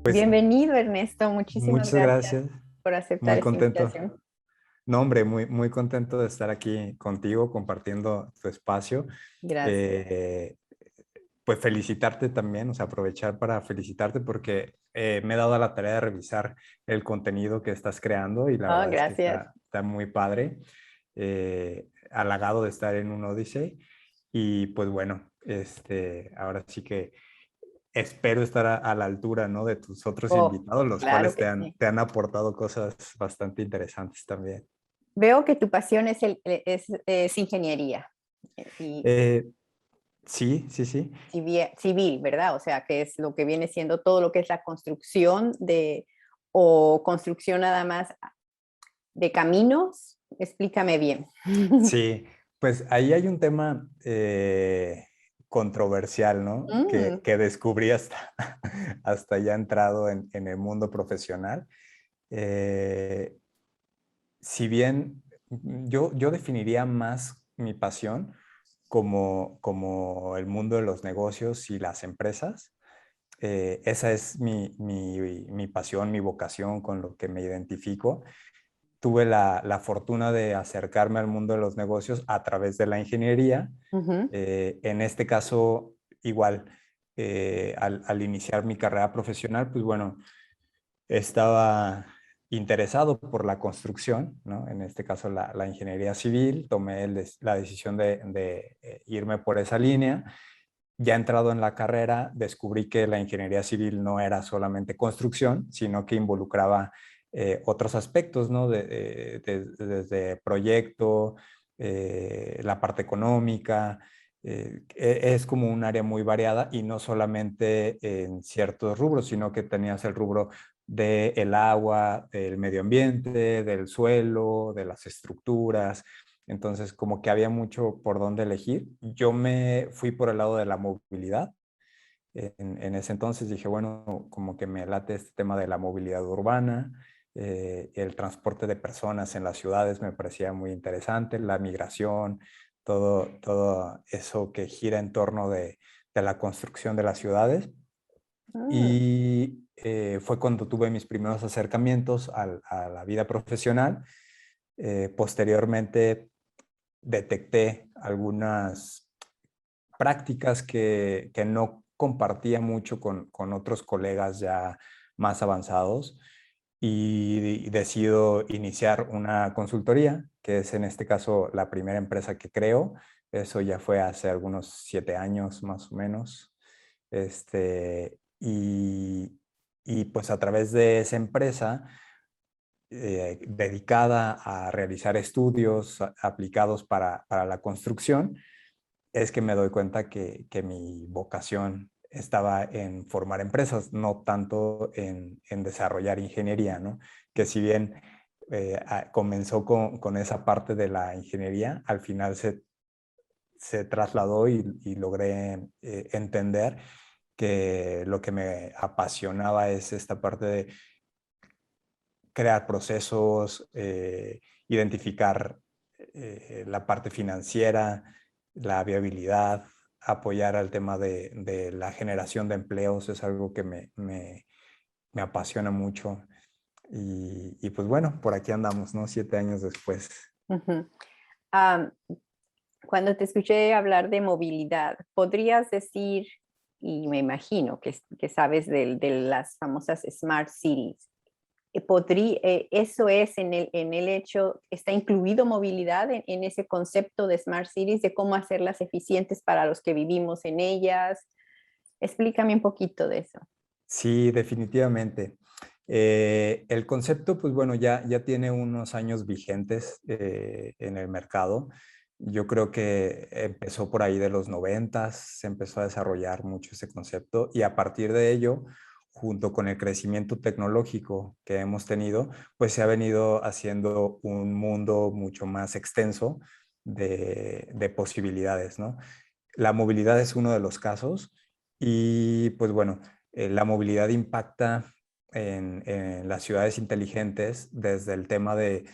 Pues Bienvenido, Ernesto. Muchísimas muchas gracias gracias, por aceptar muy esta contento. invitación. No, hombre, muy contento de estar aquí contigo compartiendo tu espacio. Gracias. Eh, pues felicitarte también, o sea, aprovechar para felicitarte porque me he dado a la tarea de revisar el contenido que estás creando y la Oh, verdad es que gracias. está muy padre. Halagado de estar en un Odyssey y pues bueno, ahora sí que espero estar a la altura, ¿no? De tus otros Oh, invitados, los claro cuales que sí. te han aportado cosas bastante interesantes también. Veo que tu pasión es ingeniería y Eh, sí, sí, sí. civil, ¿verdad? O sea, que es lo que viene siendo todo lo que es la construcción o construcción nada más de caminos. Explícame bien. Sí, pues ahí hay un tema controversial, ¿no? Mm, Que descubrí hasta, hasta ya entrado en el mundo profesional. Eh, si bien yo definiría más mi pasión como el mundo de los negocios y las empresas. Esa es mi pasión, mi vocación, con lo que me identifico. Tuve la fortuna de acercarme al mundo de los negocios a través de la ingeniería. ujú. En este caso, igual, al iniciar mi carrera profesional, pues bueno, estaba interesado por la construcción, ¿no? En este caso la ingeniería civil, tomé la decisión de irme por esa línea. Ya entrado en la carrera, descubrí que la ingeniería civil no era solamente construcción, sino que involucraba otros aspectos, ¿no? Desde proyecto, la parte económica. Es como un área muy variada y no solamente en ciertos rubros, sino que tenías el rubro del agua, del medio ambiente, del suelo, de las estructuras. Entonces, como que había mucho por dónde elegir. Yo me fui por el lado de la movilidad. En ese entonces dije, bueno, como que me late este tema de la movilidad urbana, el transporte de personas en las ciudades me parecía muy interesante, la migración, todo eso que gira en torno de la construcción de las ciudades. Mm, Y fue cuando tuve mis primeros acercamientos a la vida profesional. Posteriormente detecté algunas prácticas que no compartía mucho con otros colegas ya más avanzados y decido iniciar una consultoría, que es en este caso la primera empresa que creo. Eso ya fue hace algunos 7 años más o menos. Y pues a través de esa empresa dedicada a realizar estudios aplicados para la construcción, es que me doy cuenta que mi vocación estaba en formar empresas, no tanto en desarrollar ingeniería, ¿no? Que si bien comenzó con esa parte de la ingeniería, al final se trasladó y logré entender que lo que me apasionaba es esta parte de crear procesos, identificar la parte financiera, la viabilidad, apoyar al tema de la generación de empleos, es algo que me apasiona mucho. Y pues bueno, por aquí andamos, ¿no? 7 años después. ujú. Am, Cuando te escuché hablar de movilidad, ¿podrías decir, y me imagino que sabes de las famosas Smart Cities, eso es en el hecho, está incluido movilidad en ese concepto de Smart Cities, de cómo hacerlas eficientes para los que vivimos en ellas? Explícame un poquito de eso. Sí, definitivamente. El concepto, pues bueno, ya tiene unos años vigentes en el mercado. Yo creo que empezó por ahí de los 90, se empezó a desarrollar mucho ese concepto y a partir de ello, junto con el crecimiento tecnológico que hemos tenido, pues se ha venido haciendo un mundo mucho más extenso de posibilidades, ¿no? La movilidad es uno de los casos y pues bueno, la movilidad impacta en las ciudades inteligentes desde el tema de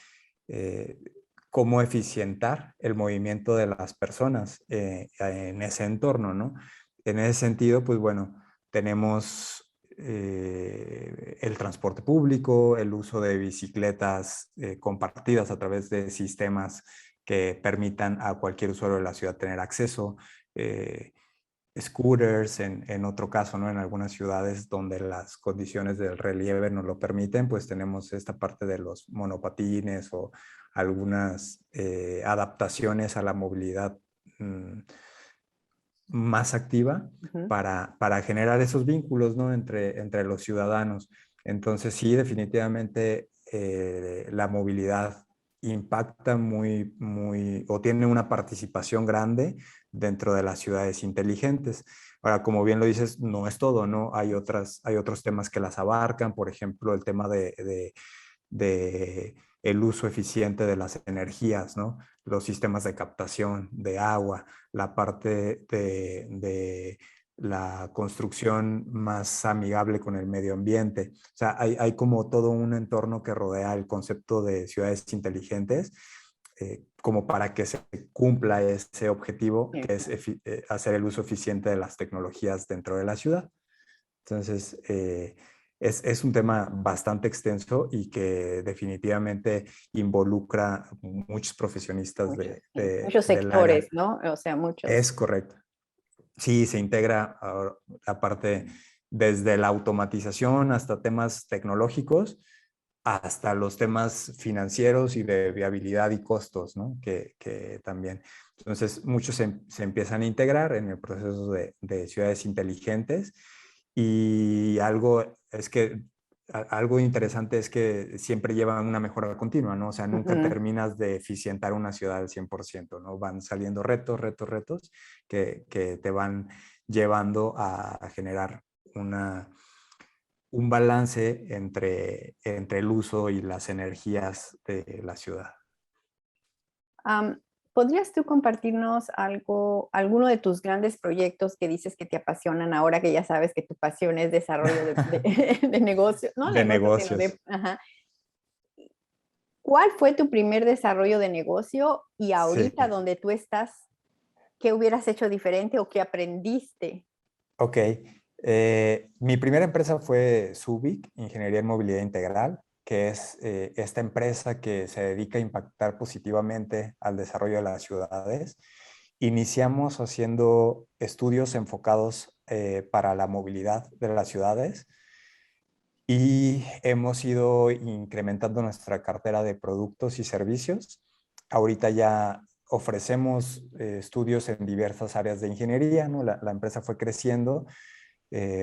eh, cómo eficientar el movimiento de las personas en ese entorno, ¿no? En ese sentido, pues bueno, tenemos el transporte público, el uso de bicicletas compartidas a través de sistemas que permitan a cualquier usuario de la ciudad tener acceso, scooters en otro caso, ¿no? En algunas ciudades donde las condiciones del relieve nos lo permiten, pues tenemos esta parte de los monopatines o algunas adaptaciones a la movilidad más activa para generar esos vínculos, ¿no? Entre los ciudadanos. Entonces sí, definitivamente la movilidad impacta o tiene una participación grande dentro de las ciudades inteligentes. Ahora, como bien lo dices, no es todo, ¿no? Hay otros temas que las abarcan, por ejemplo, el tema de el uso eficiente de las energías, ¿no? Los sistemas de captación de agua, la parte de la construcción más amigable con el medio ambiente. O sea, hay como todo un entorno que rodea el concepto de ciudades inteligentes, como para que se cumpla ese objetivo, que es hacer el uso eficiente de las tecnologías dentro de la ciudad. Entonces, es un tema bastante extenso y que definitivamente involucra muchos profesionistas muchos del área. sectores, ¿no? O sea, muchos. Es correcto. Sí, se integra aparte desde la automatización hasta temas tecnológicos, hasta los temas financieros y de viabilidad y costos, ¿no? Que también. Entonces, muchos se empiezan a integrar en el proceso de ciudades inteligentes y algo interesante es que siempre llevan una mejora continua, ¿no? O sea, nunca terminas de eficientar una ciudad al 100%, ¿no? Van saliendo retos que te van llevando a generar un balance entre el uso y las energías de la ciudad. ¿Podrías tú compartirnos alguno de tus grandes proyectos que dices que te apasionan ahora que ya sabes que tu pasión es desarrollo de negocio, no De negocio, sino negocios. de, ajá. ¿Cuál fue tu primer desarrollo de negocio y Sí. ahorita donde tú estás, qué hubieras hecho diferente o qué aprendiste? Ok. Mi primera empresa fue Subic, Ingeniería en Movilidad Integral, que es esta empresa que se dedica a impactar positivamente al desarrollo de las ciudades. Iniciamos haciendo estudios enfocados para la movilidad de las ciudades y hemos ido incrementando nuestra cartera de productos y servicios. Ahorita ya ofrecemos estudios en diversas áreas de ingeniería, ¿no? La empresa fue creciendo.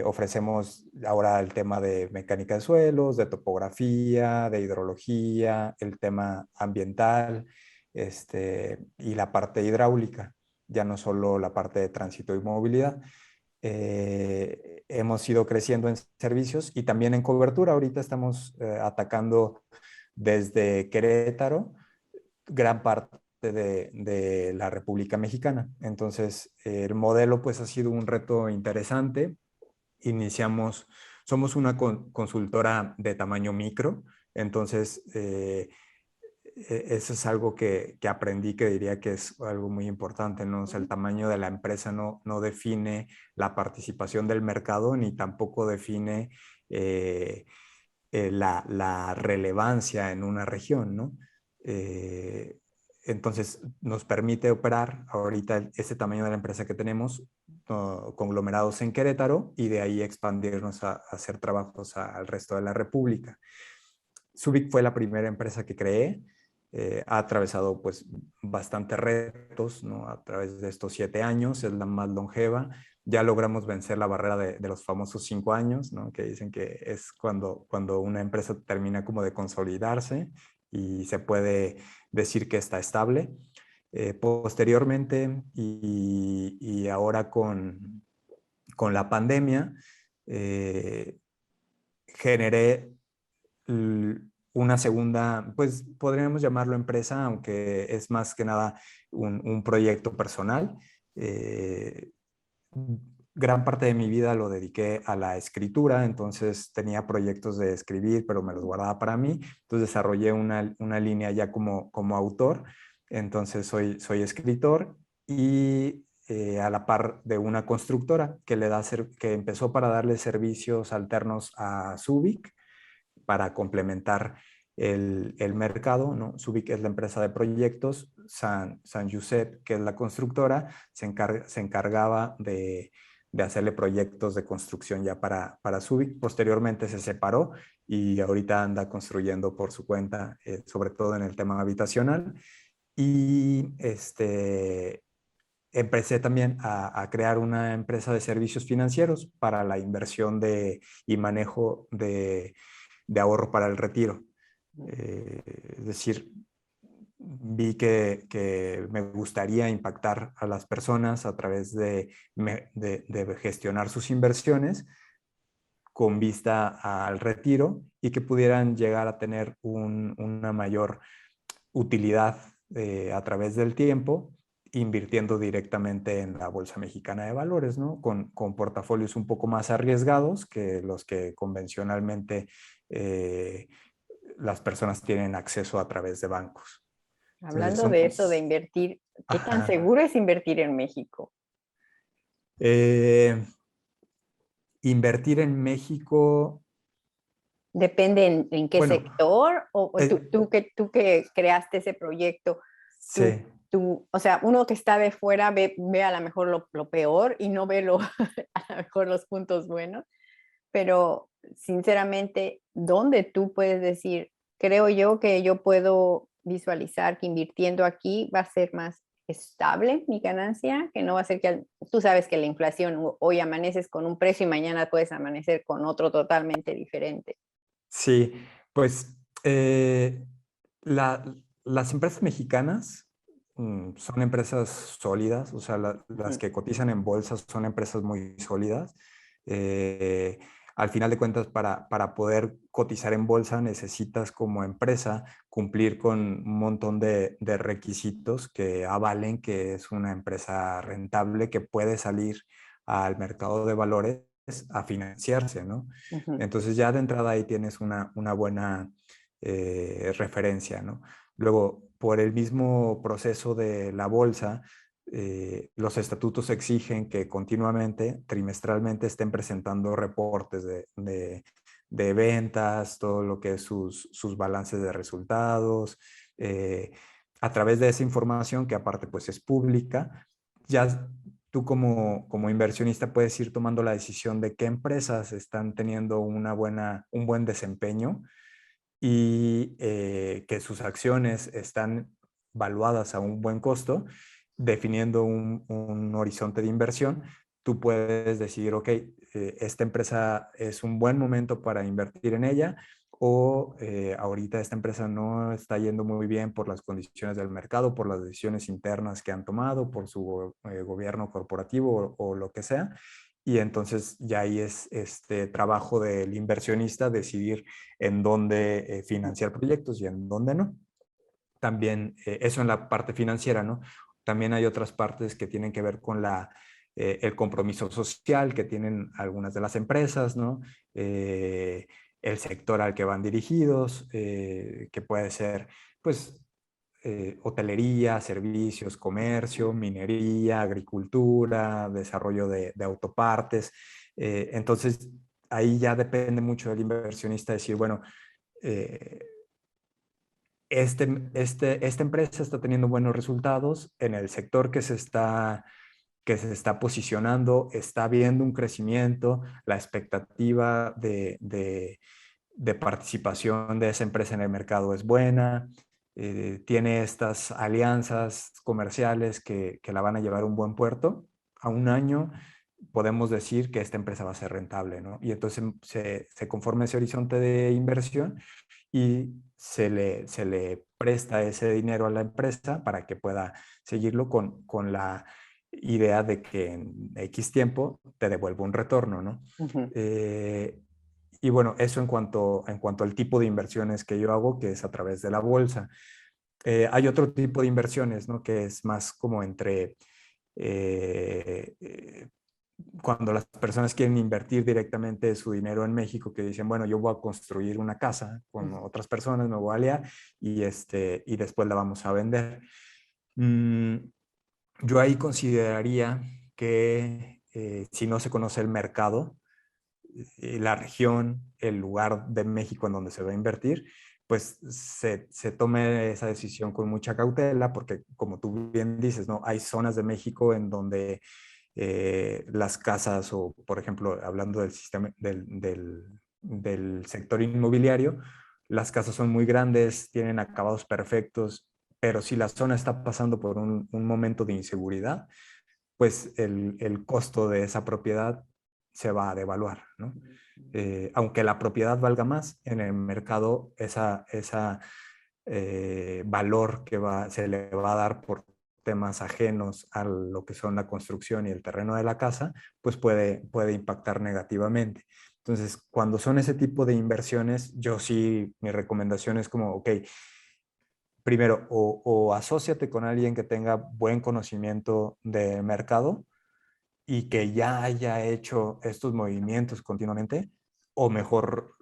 Ofrecemos ahora el tema de mecánica de suelos, de topografía, de hidrología, el tema ambiental, y la parte hidráulica, ya no solo la parte de tránsito y movilidad. Hemos ido creciendo en servicios y también en cobertura. Ahorita estamos atacando desde Querétaro gran parte de la República Mexicana. Entonces, el modelo pues ha sido un reto interesante. Somos una consultora de tamaño micro, entonces eso es algo que aprendí, que diría que es algo muy importante, ¿no? O sea, el tamaño de la empresa no define la participación del mercado ni tampoco define la relevancia en una región, ¿no? Eh, entonces nos permite operar ahorita este tamaño de la empresa que tenemos, conglomerados en Querétaro, y de ahí expandirnos a hacer trabajos al resto de la República. Subic fue la primera empresa que creé. Ha atravesado pues bastantes retos, ¿no? A través de estos 7 años, es la más longeva. Ya logramos vencer la barrera de los famosos 5 años, ¿no? Que dicen que es cuando una empresa termina como de consolidarse y se puede decir que está estable. Posteriormente y ahora con la pandemia, generé una segunda, pues podríamos llamarlo empresa, aunque es más que nada un proyecto personal. Eh, Gran parte de mi vida lo dediqué a la escritura, entonces tenía proyectos de escribir, pero me los guardaba para mí. Entonces desarrollé una línea ya como autor. Entonces soy escritor y a la par de una constructora que empezó para darle servicios alternos a Subic para complementar el mercado, ¿no? Subic es la empresa de proyectos, San Josep, que es la constructora, se encargaba de hacerle proyectos de construcción ya para Subic. Posteriormente se separó y ahorita anda construyendo por su cuenta, sobre todo en el tema habitacional. Y empecé también a crear una empresa de servicios financieros para la inversión y manejo de ahorro para el retiro. Es decir, vi que me gustaría impactar a las personas a través de gestionar sus inversiones con vista al retiro y que pudieran llegar a tener una mayor utilidad a través del tiempo, invirtiendo directamente en la Bolsa Mexicana de Valores, ¿no? Con portafolios un poco más arriesgados que los que convencionalmente las personas tienen acceso a través de bancos. Entonces, Hablando de eso de invertir, ¿qué tan ajá. seguro es invertir en México? Invertir en México, Depende en qué bueno, sector o tú que creaste ese proyecto, sí, o sea, uno que está de fuera ve a lo mejor lo peor y no ve a lo mejor los puntos buenos, pero sinceramente, ¿dónde tú puedes decir, creo yo que yo puedo visualizar que invirtiendo aquí va a ser más estable mi ganancia, que no va a ser que tú sabes que la inflación hoy amaneces con un precio y mañana puedes amanecer con otro totalmente diferente? sí, pues las empresas mexicanas son empresas sólidas, o sea, las Ujú. que cotizan en bolsas son empresas muy sólidas. Eh, Al final de cuentas, para poder cotizar en bolsa necesitas como empresa cumplir con un montón de requisitos que avalen que es una empresa rentable que puede salir al mercado de valores a financiarse, ¿no? Ujú. Entonces ya de entrada ahí tienes una buena referencia, ¿no? Luego, por el mismo proceso de la bolsa, los estatutos exigen que continuamente, trimestralmente, estén presentando reportes de ventas, todo lo que es sus balances de resultados. A través de esa información, que aparte pues es pública, ya tú como inversionista puedes ir tomando la decisión de qué empresas están teniendo un buen desempeño y que sus acciones están valuadas a un buen costo, definiendo un horizonte de inversión. Tú puedes decidir, ok, esta empresa es un buen momento para invertir en ella, o ahorita esta empresa no está yendo muy bien por las condiciones del mercado, por las decisiones internas que han tomado, por su gobierno corporativo o lo que sea. Y entonces ya ahí es este trabajo del inversionista decidir en dónde financiar proyectos y en dónde no. También eso en la parte financiera, ¿no? También hay otras partes que tienen que ver con el compromiso social que tienen algunas de las empresas, ¿no? El sector al que van dirigidos, que puede ser, pues, hotelería, servicios, comercio, minería, agricultura, desarrollo de autopartes. Entonces, ahí ya depende mucho del inversionista decir, bueno, eh, esta empresa está teniendo buenos resultados en el sector que se está posicionando, está viendo un crecimiento, la expectativa de participación de esa empresa en el mercado es buena, tiene estas alianzas comerciales que la van a llevar a un buen puerto. A un año podemos decir que esta empresa va a ser rentable, ¿no? Y entonces se conforma ese horizonte de inversión y se le presta ese dinero a la empresa para que pueda seguirlo con la idea de que en X tiempo te devuelva un retorno, ¿no? Ujú. Y bueno, eso en cuanto al tipo de inversiones que yo hago, que es a través de la bolsa. Hay otro tipo de inversiones, ¿no? Que es más como entre eh, eh, cuando las personas quieren invertir directamente su dinero en México, que dicen, bueno, yo voy a construir una casa con otras personas, me voy a aliar y después la vamos a vender. Mm, yo ahí consideraría que si no se conoce el mercado, la región, el lugar de México en donde se va a invertir, pues se tome esa decisión con mucha cautela, porque como tú bien dices, ¿no? Hay zonas de México en donde las casas, o por ejemplo, hablando del sistema del sector inmobiliario, las casas son muy grandes, tienen acabados perfectos, pero si la zona está pasando por un momento de inseguridad, pues el costo de esa propiedad se va a devaluar, ¿no? Aunque la propiedad valga más, en el mercado esa valor que se le va a dar por temas ajenos a lo que son la construcción y el terreno de la casa, pues puede impactar negativamente. Entonces, cuando son ese tipo de inversiones, yo sí, mi recomendación es como, ok, primero, o asóciate con alguien que tenga buen conocimiento de mercado y que ya haya hecho estos movimientos continuamente, o mejor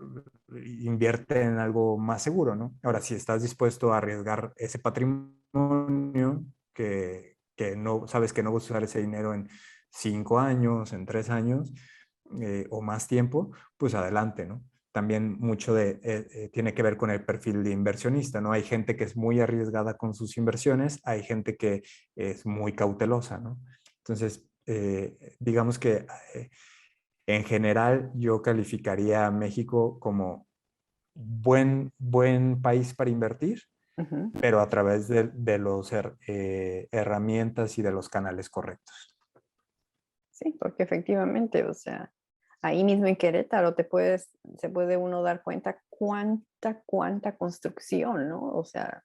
invierte en algo más seguro, ¿no? Ahora, si estás dispuesto a arriesgar ese patrimonio que no sabes que no vas a usar ese dinero en 5 años, en 3 años o más tiempo, pues adelante, ¿no? También mucho tiene que ver con el perfil de inversionista, ¿no? Hay gente que es muy arriesgada con sus inversiones, hay gente que es muy cautelosa, ¿no? Entonces, digamos que en general yo calificaría a México como buen país para invertir, Ujú. pero a través de los herramientas y de los canales correctos. Sí, porque efectivamente, o sea, ahí mismo en Querétaro se puede uno dar cuenta cuánta construcción, ¿no? O sea,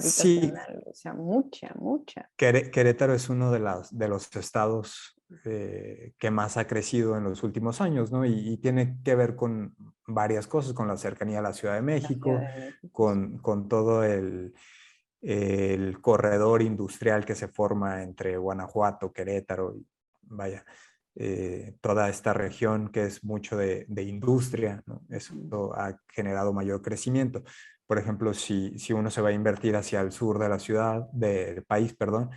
Sí, habitacional, o sea, mucha, mucha. Querétaro es uno de los estados que más ha crecido en los últimos años, ¿no? Y tiene que ver con varias cosas, con la cercanía a la Ciudad de La Ciudad México, de México, sí. con todo el corredor industrial que se forma entre Guanajuato, Querétaro, y vaya, toda esta región que es mucho de industria, ¿no? Eso Ujú. ha generado mayor crecimiento. Por ejemplo, si uno se va a invertir hacia el sur de la ciudad, del país, perdón,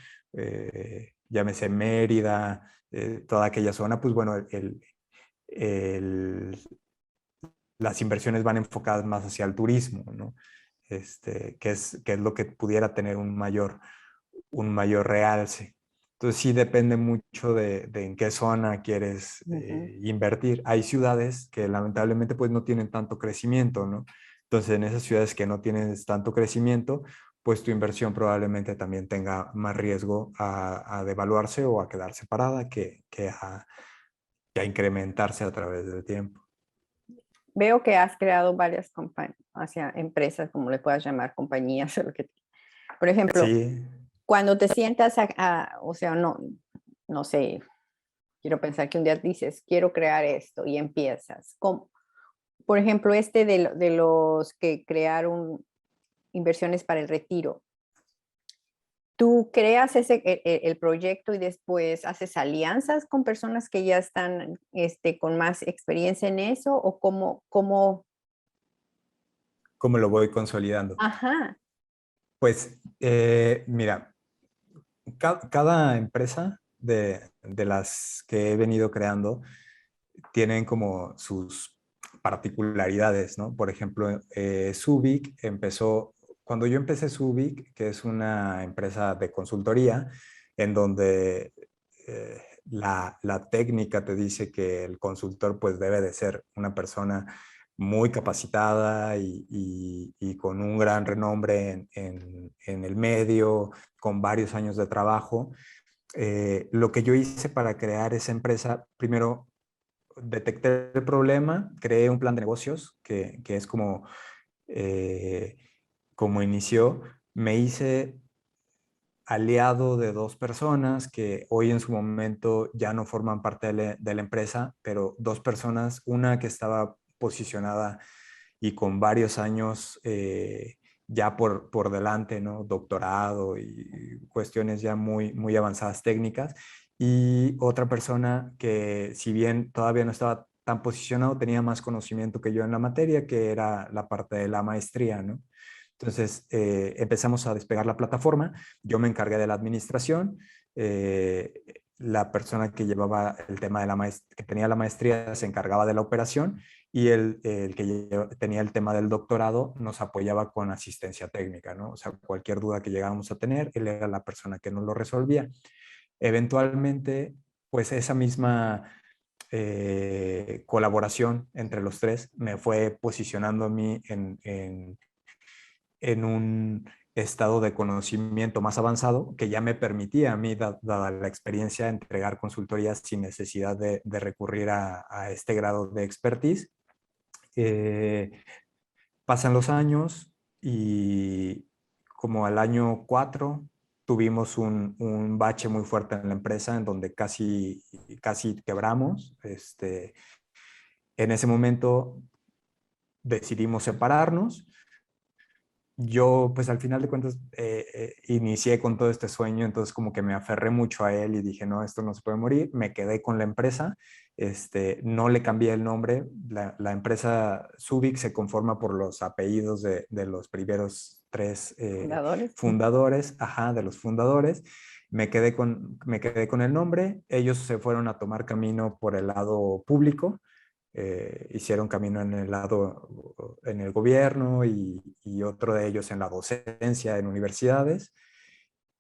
llámese Mérida, toda aquella zona, pues bueno, el, las inversiones van enfocadas más hacia el turismo, ¿no? Que es lo que pudiera tener un mayor realce. Entonces sí depende mucho de en qué zona quieres Ujú. invertir. Hay ciudades que lamentablemente pues no tienen tanto crecimiento, ¿no? Entonces en esas ciudades que no tienen tanto crecimiento, pues tu inversión probablemente también tenga más riesgo a devaluarse o a quedarse parada que a incrementarse a través del tiempo. Veo que has creado varias hacia empresas, como le puedas llamar, compañías o lo que. Por ejemplo, Sí, cuando te sientas o sea, no sé, quiero pensar que un día dices, quiero crear esto y empiezas. Por ejemplo, de los que crearon inversiones para el retiro. ¿Tú creas el proyecto y después haces alianzas con personas que ya están con más experiencia en eso? ¿O cómo? ¿cómo lo voy consolidando? Ajá. Pues mira, cada empresa de las que he venido creando tienen como sus particularidades, ¿no? Por ejemplo, Subic cuando yo empecé Subic, que es una empresa de consultoría, en donde la técnica te dice que el consultor pues debe de ser una persona muy capacitada y con un gran renombre en el medio, con varios años de trabajo. Lo que yo hice para crear esa empresa, primero detecté el problema, creé un plan de negocios que es eh, como inició. Me hice aliado de dos personas que hoy en su momento ya no forman parte de la empresa, pero dos personas, una que estaba posicionada y con varios años ya por delante, ¿no? Doctorado y cuestiones ya muy avanzadas técnicas. Y otra persona que si bien todavía no estaba tan posicionado, tenía más conocimiento que yo en la materia, que era la parte de la maestría, ¿no? Entonces empezamos a despegar la plataforma, yo me encargué de la administración la persona que llevaba el tema de que tenía la maestría se encargaba de la operación y el que tenía el tema del doctorado nos apoyaba con asistencia técnica, ¿no? O sea, cualquier duda que llegáramos a tener, él era la persona que nos lo resolvía. Eventualmente, pues esa misma colaboración entre los tres me fue posicionando a mí en un estado de conocimiento más avanzado que ya me permitía a mí, dada la experiencia, entregar consultorías sin necesidad de recurrir a este grado de expertise. Pasan los años y como al año 4 tuvimos un bache muy fuerte en la empresa en donde casi quebramos. En ese momento decidimos separarnos. Yo, pues al final de cuentas, inicié con todo este sueño, entonces como que me aferré mucho a él y dije, no, esto no se puede morir. Me quedé con la empresa, no le cambié el nombre. La empresa Subic se conforma por los apellidos de los primeros tres Fundadores. fundadores, ajá, de los fundadores. Me quedé con el nombre. Ellos se fueron a tomar camino por el lado público. Hicieron camino en el lado, en el gobierno y otro de ellos en la docencia en universidades.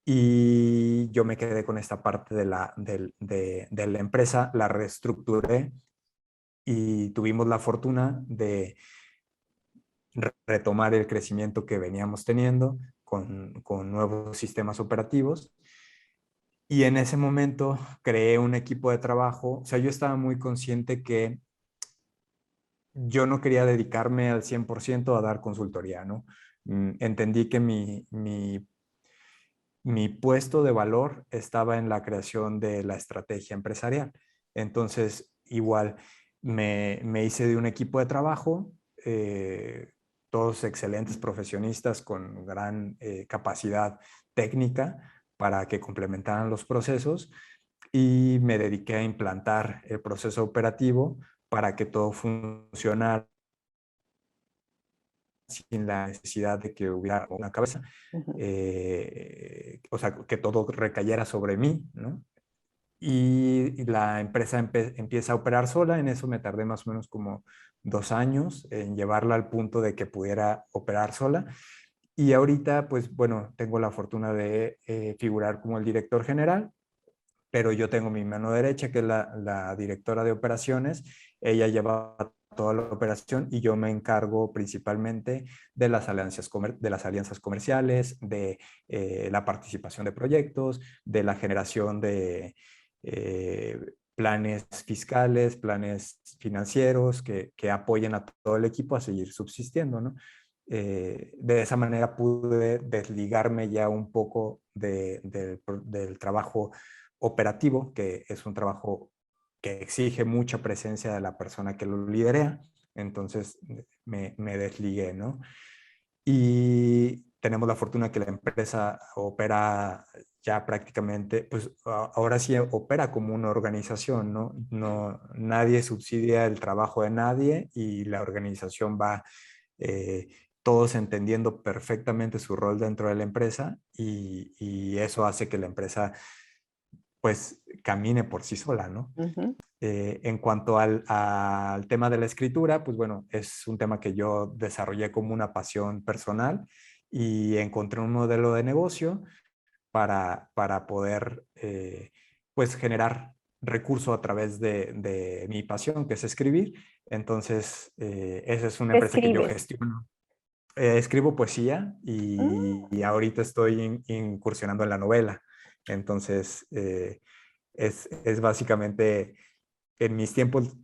Y yo me quedé con esta parte de la empresa, la reestructuré y tuvimos la fortuna de retomar el crecimiento que veníamos teniendo con nuevos sistemas operativos. Y en ese momento creé un equipo de trabajo. O sea, yo estaba muy consciente que yo no quería dedicarme al 100% a dar consultoría, ¿no? Entendí que mi puesto de valor estaba en la creación de la estrategia empresarial. Entonces, igual, me hice de un equipo de trabajo, todos excelentes profesionistas con gran capacidad técnica para que complementaran los procesos y me dediqué a implantar el proceso operativo para que todo funcionara sin la necesidad de que hubiera una cabeza, Ujú. o sea, que todo recayera sobre mí, ¿no? Y la empresa empieza a operar sola, en eso me tardé más o menos como 2 años en llevarla al punto de que pudiera operar sola. Y ahorita, pues bueno, tengo la fortuna de figurar como el director general, pero yo tengo mi mano derecha, que es la directora de operaciones. Ella lleva toda la operación y yo me encargo principalmente de de las alianzas comerciales, de la participación de proyectos, de la generación de planes fiscales, planes financieros que apoyen a todo el equipo a seguir subsistiendo, ¿no? De esa manera pude desligarme ya un poco del trabajo operativo, que es un trabajo que exige mucha presencia de la persona que lo lidera. Entonces me desligué, ¿no? Y tenemos la fortuna que la empresa opera ya prácticamente, pues ahora sí opera como una organización, ¿no? Nadie subsidia el trabajo de nadie y la organización va eh, todos entendiendo perfectamente su rol dentro de la empresa y eso hace que la empresa pues camine por sí sola, ¿no? Ujú. En cuanto al tema de la escritura, pues bueno, es un tema que yo desarrollé como una pasión personal y encontré un modelo de negocio para poder pues generar recurso a través de mi pasión, que es escribir. Entonces, esa es una ¿Qué empresa que yo escribes? gestiono. Escribo poesía y Mm. ahorita estoy incursionando en la novela. Entonces, es básicamente en mis tiempos,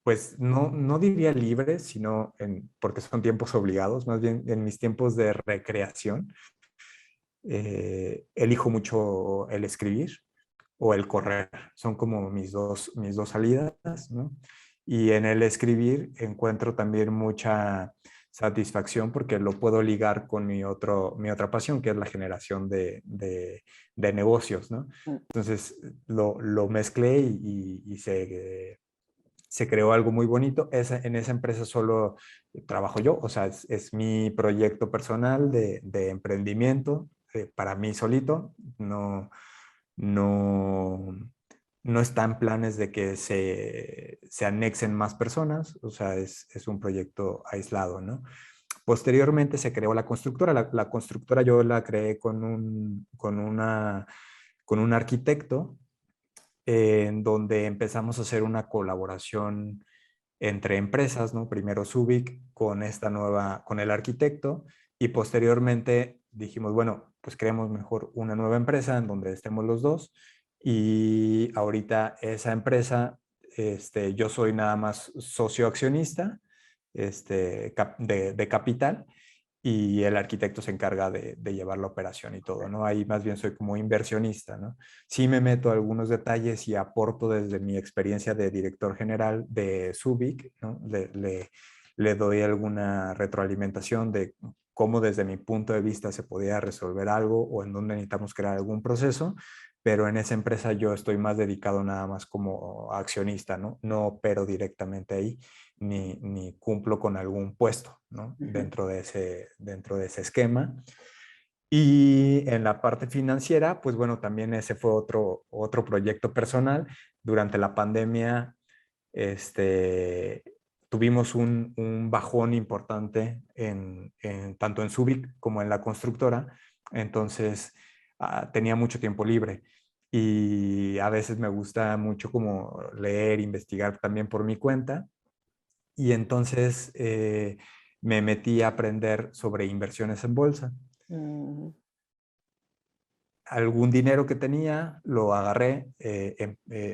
pues no diría libres, sino porque son tiempos obligados, más bien en mis tiempos de recreación, elijo mucho el escribir o el correr. Son como mis dos salidas, ¿no? Y en el escribir encuentro también mucha satisfacción porque lo puedo ligar con mi otra pasión, que es la generación de negocios, ¿no? Mm. Entonces lo mezclé y se creó algo muy bonito. En esa empresa solo trabajo yo, o sea, es mi proyecto personal de emprendimiento para mí solito. No, no, no está en planes de que se anexen más personas, o sea, es un proyecto aislado, ¿no? Posteriormente se creó la constructora. La constructora yo la creé con un arquitecto, en donde empezamos a hacer una colaboración entre empresas, ¿no? Primero Subic con con el arquitecto, y posteriormente dijimos, bueno, pues creemos mejor una nueva empresa en donde estemos los dos, y ahorita esa empresa, yo soy nada más socio accionista, de capital, y el arquitecto se encarga de llevar la operación y todo, ¿no? Ahí más bien soy como inversionista, ¿no? Sí me meto a algunos detalles y aporto desde mi experiencia de director general de Subic, ¿no? Le doy alguna retroalimentación de cómo desde mi punto de vista se podía resolver algo o en dónde necesitamos crear algún proceso, pero en esa empresa yo estoy más dedicado nada más como accionista, ¿no? No opero directamente ahí ni cumplo con algún puesto, ¿no? Ujú. Dentro de ese esquema. Y en la parte financiera, pues bueno, también ese fue otro proyecto personal. Durante la pandemia, este, tuvimos un bajón importante tanto en Subic como en la constructora. Entonces, tenía mucho tiempo libre. Y a veces me gusta mucho como leer, investigar también por mi cuenta. Y entonces me metí a aprender sobre inversiones en bolsa. Mm, Algún dinero que tenía lo agarré,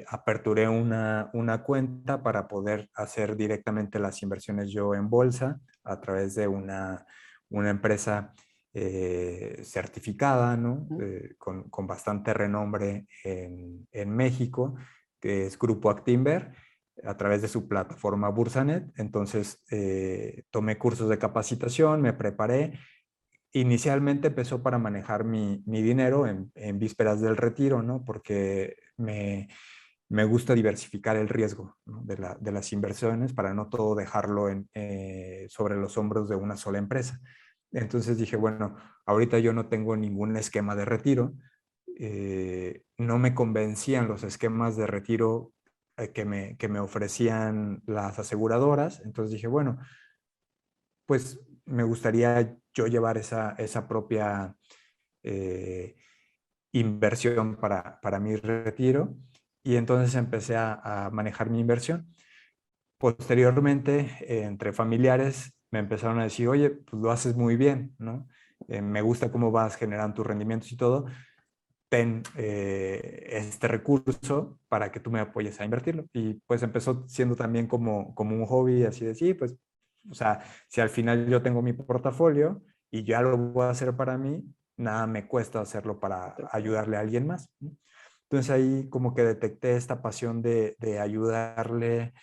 aperturé una cuenta para poder hacer directamente las inversiones yo en bolsa a través de una empresa certificada, ¿no? ujú. Con bastante renombre en México, que es Grupo Actinver, a través de su plataforma Bursanet. Entonces, tomé cursos de capacitación, me preparé. Inicialmente empezó para manejar mi dinero en vísperas del retiro, ¿no? Porque me gusta diversificar el riesgo, ¿no? De las inversiones para no todo dejarlo sobre los hombros de una sola empresa. Entonces dije, bueno, ahorita yo no tengo ningún esquema de retiro. No me convencían los esquemas de retiro que me ofrecían las aseguradoras. Entonces dije, bueno, pues me gustaría yo llevar esa propia eh, inversión para mi retiro, y entonces empecé a manejar mi inversión. Posteriormente, entre familiares me empezaron a decir, oye, pues lo haces muy bien, ¿no? Me gusta cómo vas generando tus rendimientos y todo. Ten este recurso para que tú me apoyes a invertirlo. Y pues empezó siendo también como un hobby, así de, sí, pues, o sea, si al final yo tengo mi portafolio y ya lo voy a hacer para mí, nada me cuesta hacerlo para ayudarle a alguien más, ¿no? Entonces ahí como que detecté esta pasión de ayudarle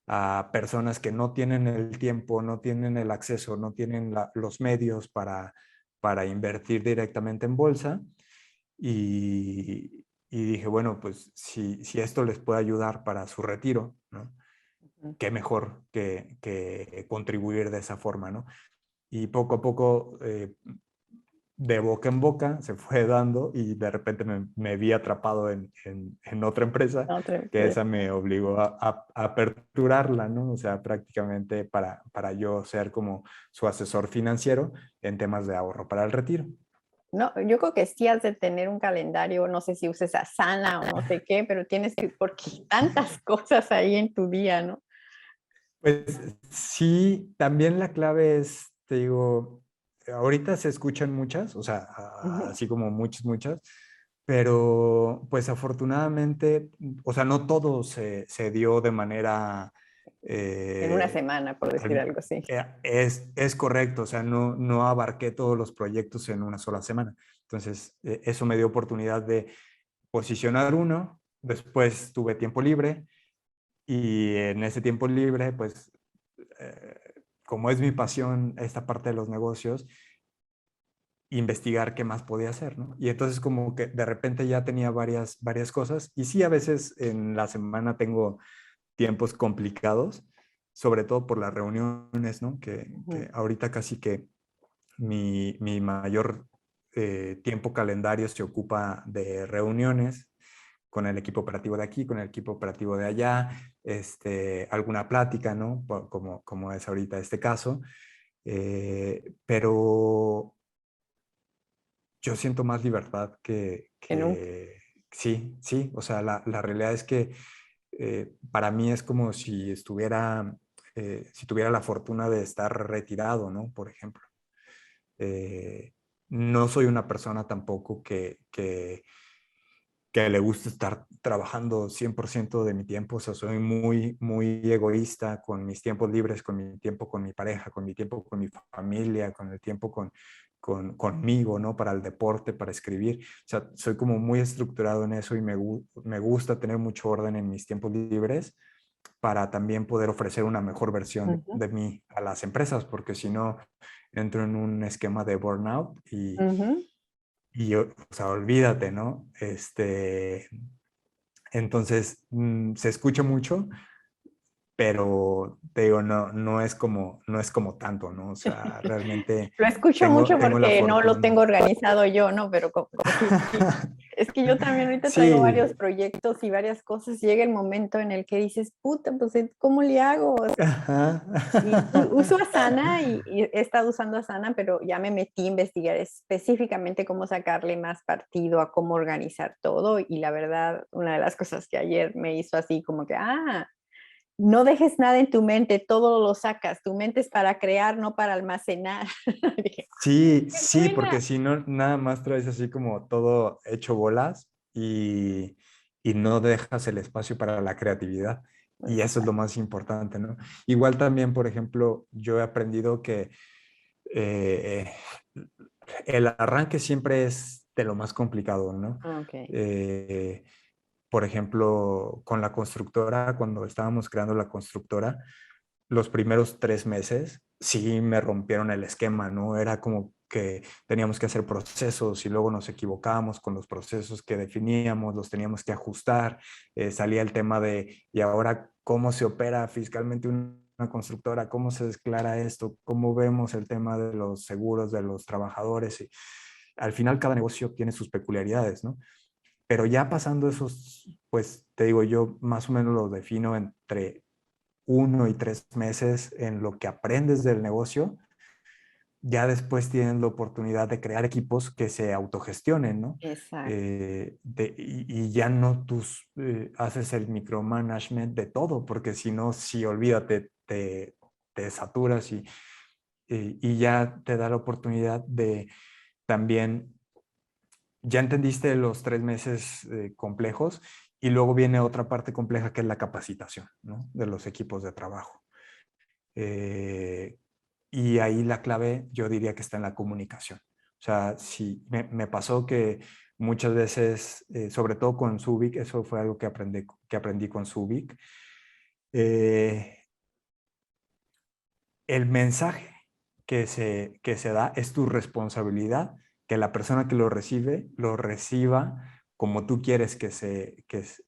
a personas que no tienen el tiempo, no tienen el acceso, no tienen los medios para invertir directamente en bolsa. Y dije, bueno, pues si esto les puede ayudar para su retiro, ¿no? Ujú. Qué mejor que contribuir de esa forma, ¿no? Y poco a poco, de boca en boca, se fue dando, y de repente me vi atrapado en otra empresa, Otra que empresa. esa me obligó a aperturarla, ¿no? O sea, prácticamente para yo ser como su asesor financiero en temas de ahorro para el retiro. No, yo creo que sí has de tener un calendario, no sé si uses Asana o no sé qué, pero tienes que, porque tantas cosas ahí en tu día, ¿no? Pues sí, también la clave es, te digo, ahorita se escuchan muchas, o sea, Ujú. así como muchas, pero pues afortunadamente, o sea, no todo se dio de manera, En una eh, semana, por decir algo así. es correcto, o sea, no abarqué todos los proyectos en una sola semana. Entonces, eso me dio oportunidad de posicionar uno, después tuve tiempo libre, y en ese tiempo libre, pues, eh, como es mi pasión esta parte de los negocios, investigar qué más podía hacer, ¿no? Y entonces como que de repente ya tenía varias cosas, y sí, a veces en la semana tengo tiempos complicados, sobre todo por las reuniones, ¿no? Que Ujú. ahorita casi que mi mayor tiempo calendario se ocupa de reuniones, con el equipo operativo de aquí, con el equipo operativo de allá, alguna plática, ¿no? Como es ahorita este caso. Pero yo siento más libertad Que nunca. sí, sí, o sea, la realidad es que para mí es como si si tuviera la fortuna de estar retirado, ¿no? Por ejemplo. No soy una persona tampoco que le gusta estar trabajando 100% de mi tiempo, o sea, soy muy, muy egoísta con mis tiempos libres, con mi tiempo con mi pareja, con mi tiempo con mi familia, con el tiempo conmigo, ¿no? Para el deporte, para escribir. O sea, soy como muy estructurado en eso y me gusta tener mucho orden en mis tiempos libres para también poder ofrecer una mejor versión Ujú, de mí a las empresas, porque si no, entro en un esquema de burnout ujú. o sea, olvídate, ¿no? Entonces, se escucha mucho, pero te digo, no es como tanto, ¿no? O sea, realmente Lo escucho mucho tengo la porque no lo fortuna. tengo organizado yo, ¿no? Pero como sí, es que yo también ahorita traigo Sí, varios proyectos y varias cosas. Llega el momento en el que dices, puta, pues, ¿cómo le hago? O sea, ajá. y uso Asana y he estado usando Asana, pero ya me metí a investigar específicamente cómo sacarle más partido a cómo organizar todo. Y la verdad, una de las cosas que ayer me hizo así como que, no dejes nada en tu mente, todo lo sacas. Tu mente es para crear, no para almacenar. Dije, Sí, qué sí, porque buena. si no, nada más traes así como todo hecho bolas y no dejas el espacio para la creatividad. Y eso es lo más importante, ¿no? Igual también, por ejemplo, yo he aprendido que eh, el arranque siempre es de lo más complicado, ¿no? Ok. Eh, por ejemplo, con la constructora, cuando estábamos creando la constructora, los primeros 3 meses sí me rompieron el esquema, ¿no? Era como que teníamos que hacer procesos y luego nos equivocábamos con los procesos que definíamos, los teníamos que ajustar, salía el tema de, ¿y ahora cómo se opera fiscalmente una constructora? ¿Cómo se declara esto? ¿Cómo vemos el tema de los seguros de los trabajadores? Y al final cada negocio tiene sus peculiaridades, ¿no? Pero ya pasando esos, pues te digo, yo más o menos lo defino entre 1 y 3 meses en lo que aprendes del negocio, ya después tienes la oportunidad de crear equipos que se autogestionen, ¿no? Exacto. Y ya no haces el micromanagement de todo, porque si no, si olvídate, te saturas y ya te da la oportunidad de también, ya entendiste los 3 meses complejos y luego viene otra parte compleja que es la capacitación, ¿no? De los equipos de trabajo. Eh, y ahí la clave yo diría que está en la comunicación. O sea, sí, me pasó que muchas veces, sobre todo con Subic, eso fue algo que aprendí con Subic, eh, el mensaje que se da es tu responsabilidad, que la persona que lo reciba como tú quieres que se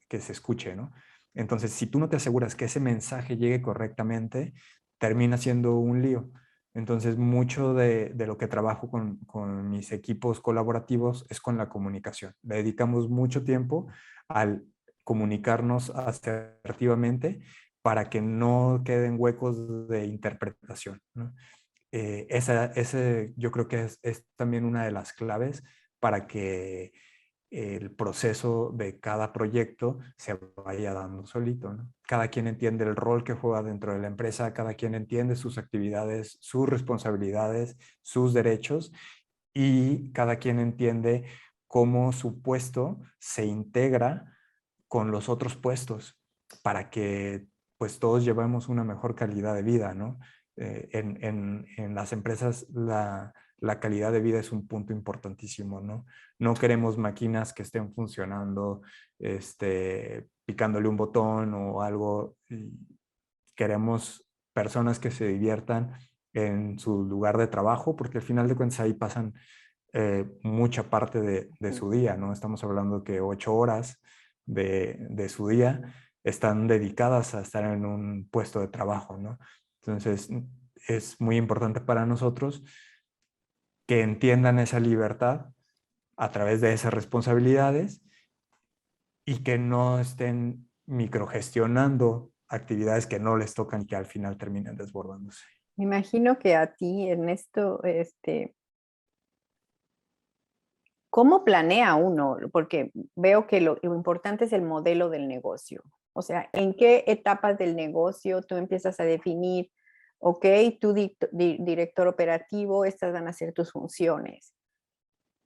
escuche, ¿no? Entonces, si tú no te aseguras que ese mensaje llegue correctamente, termina siendo un lío. Entonces, mucho de lo que trabajo con mis equipos colaborativos es con la comunicación. Le dedicamos mucho tiempo al comunicarnos asertivamente para que no queden huecos de interpretación, ¿no? Yo creo que es también una de las claves para que el proceso de cada proyecto se vaya dando solito, ¿no? Cada quien entiende el rol que juega dentro de la empresa, cada quien entiende sus actividades, sus responsabilidades, sus derechos y cada quien entiende cómo su puesto se integra con los otros puestos para que pues todos llevemos una mejor calidad de vida, ¿no? En las empresas la calidad de vida es un punto importantísimo, ¿no? No queremos máquinas que estén funcionando, picándole un botón o algo. Queremos personas que se diviertan en su lugar de trabajo, porque al final de cuentas ahí pasan mucha parte de su día, ¿no? Estamos hablando que 8 horas de su día están dedicadas a estar en un puesto de trabajo, ¿no? Entonces, es muy importante para nosotros que entiendan esa libertad a través de esas responsabilidades y que no estén microgestionando actividades que no les tocan y que al final terminen desbordándose. Me imagino que a ti, Ernesto, ¿cómo planea uno? Porque veo que lo importante es el modelo del negocio. O sea, ¿en qué etapas del negocio tú empiezas a definir, ok, tú director operativo, estas van a ser tus funciones?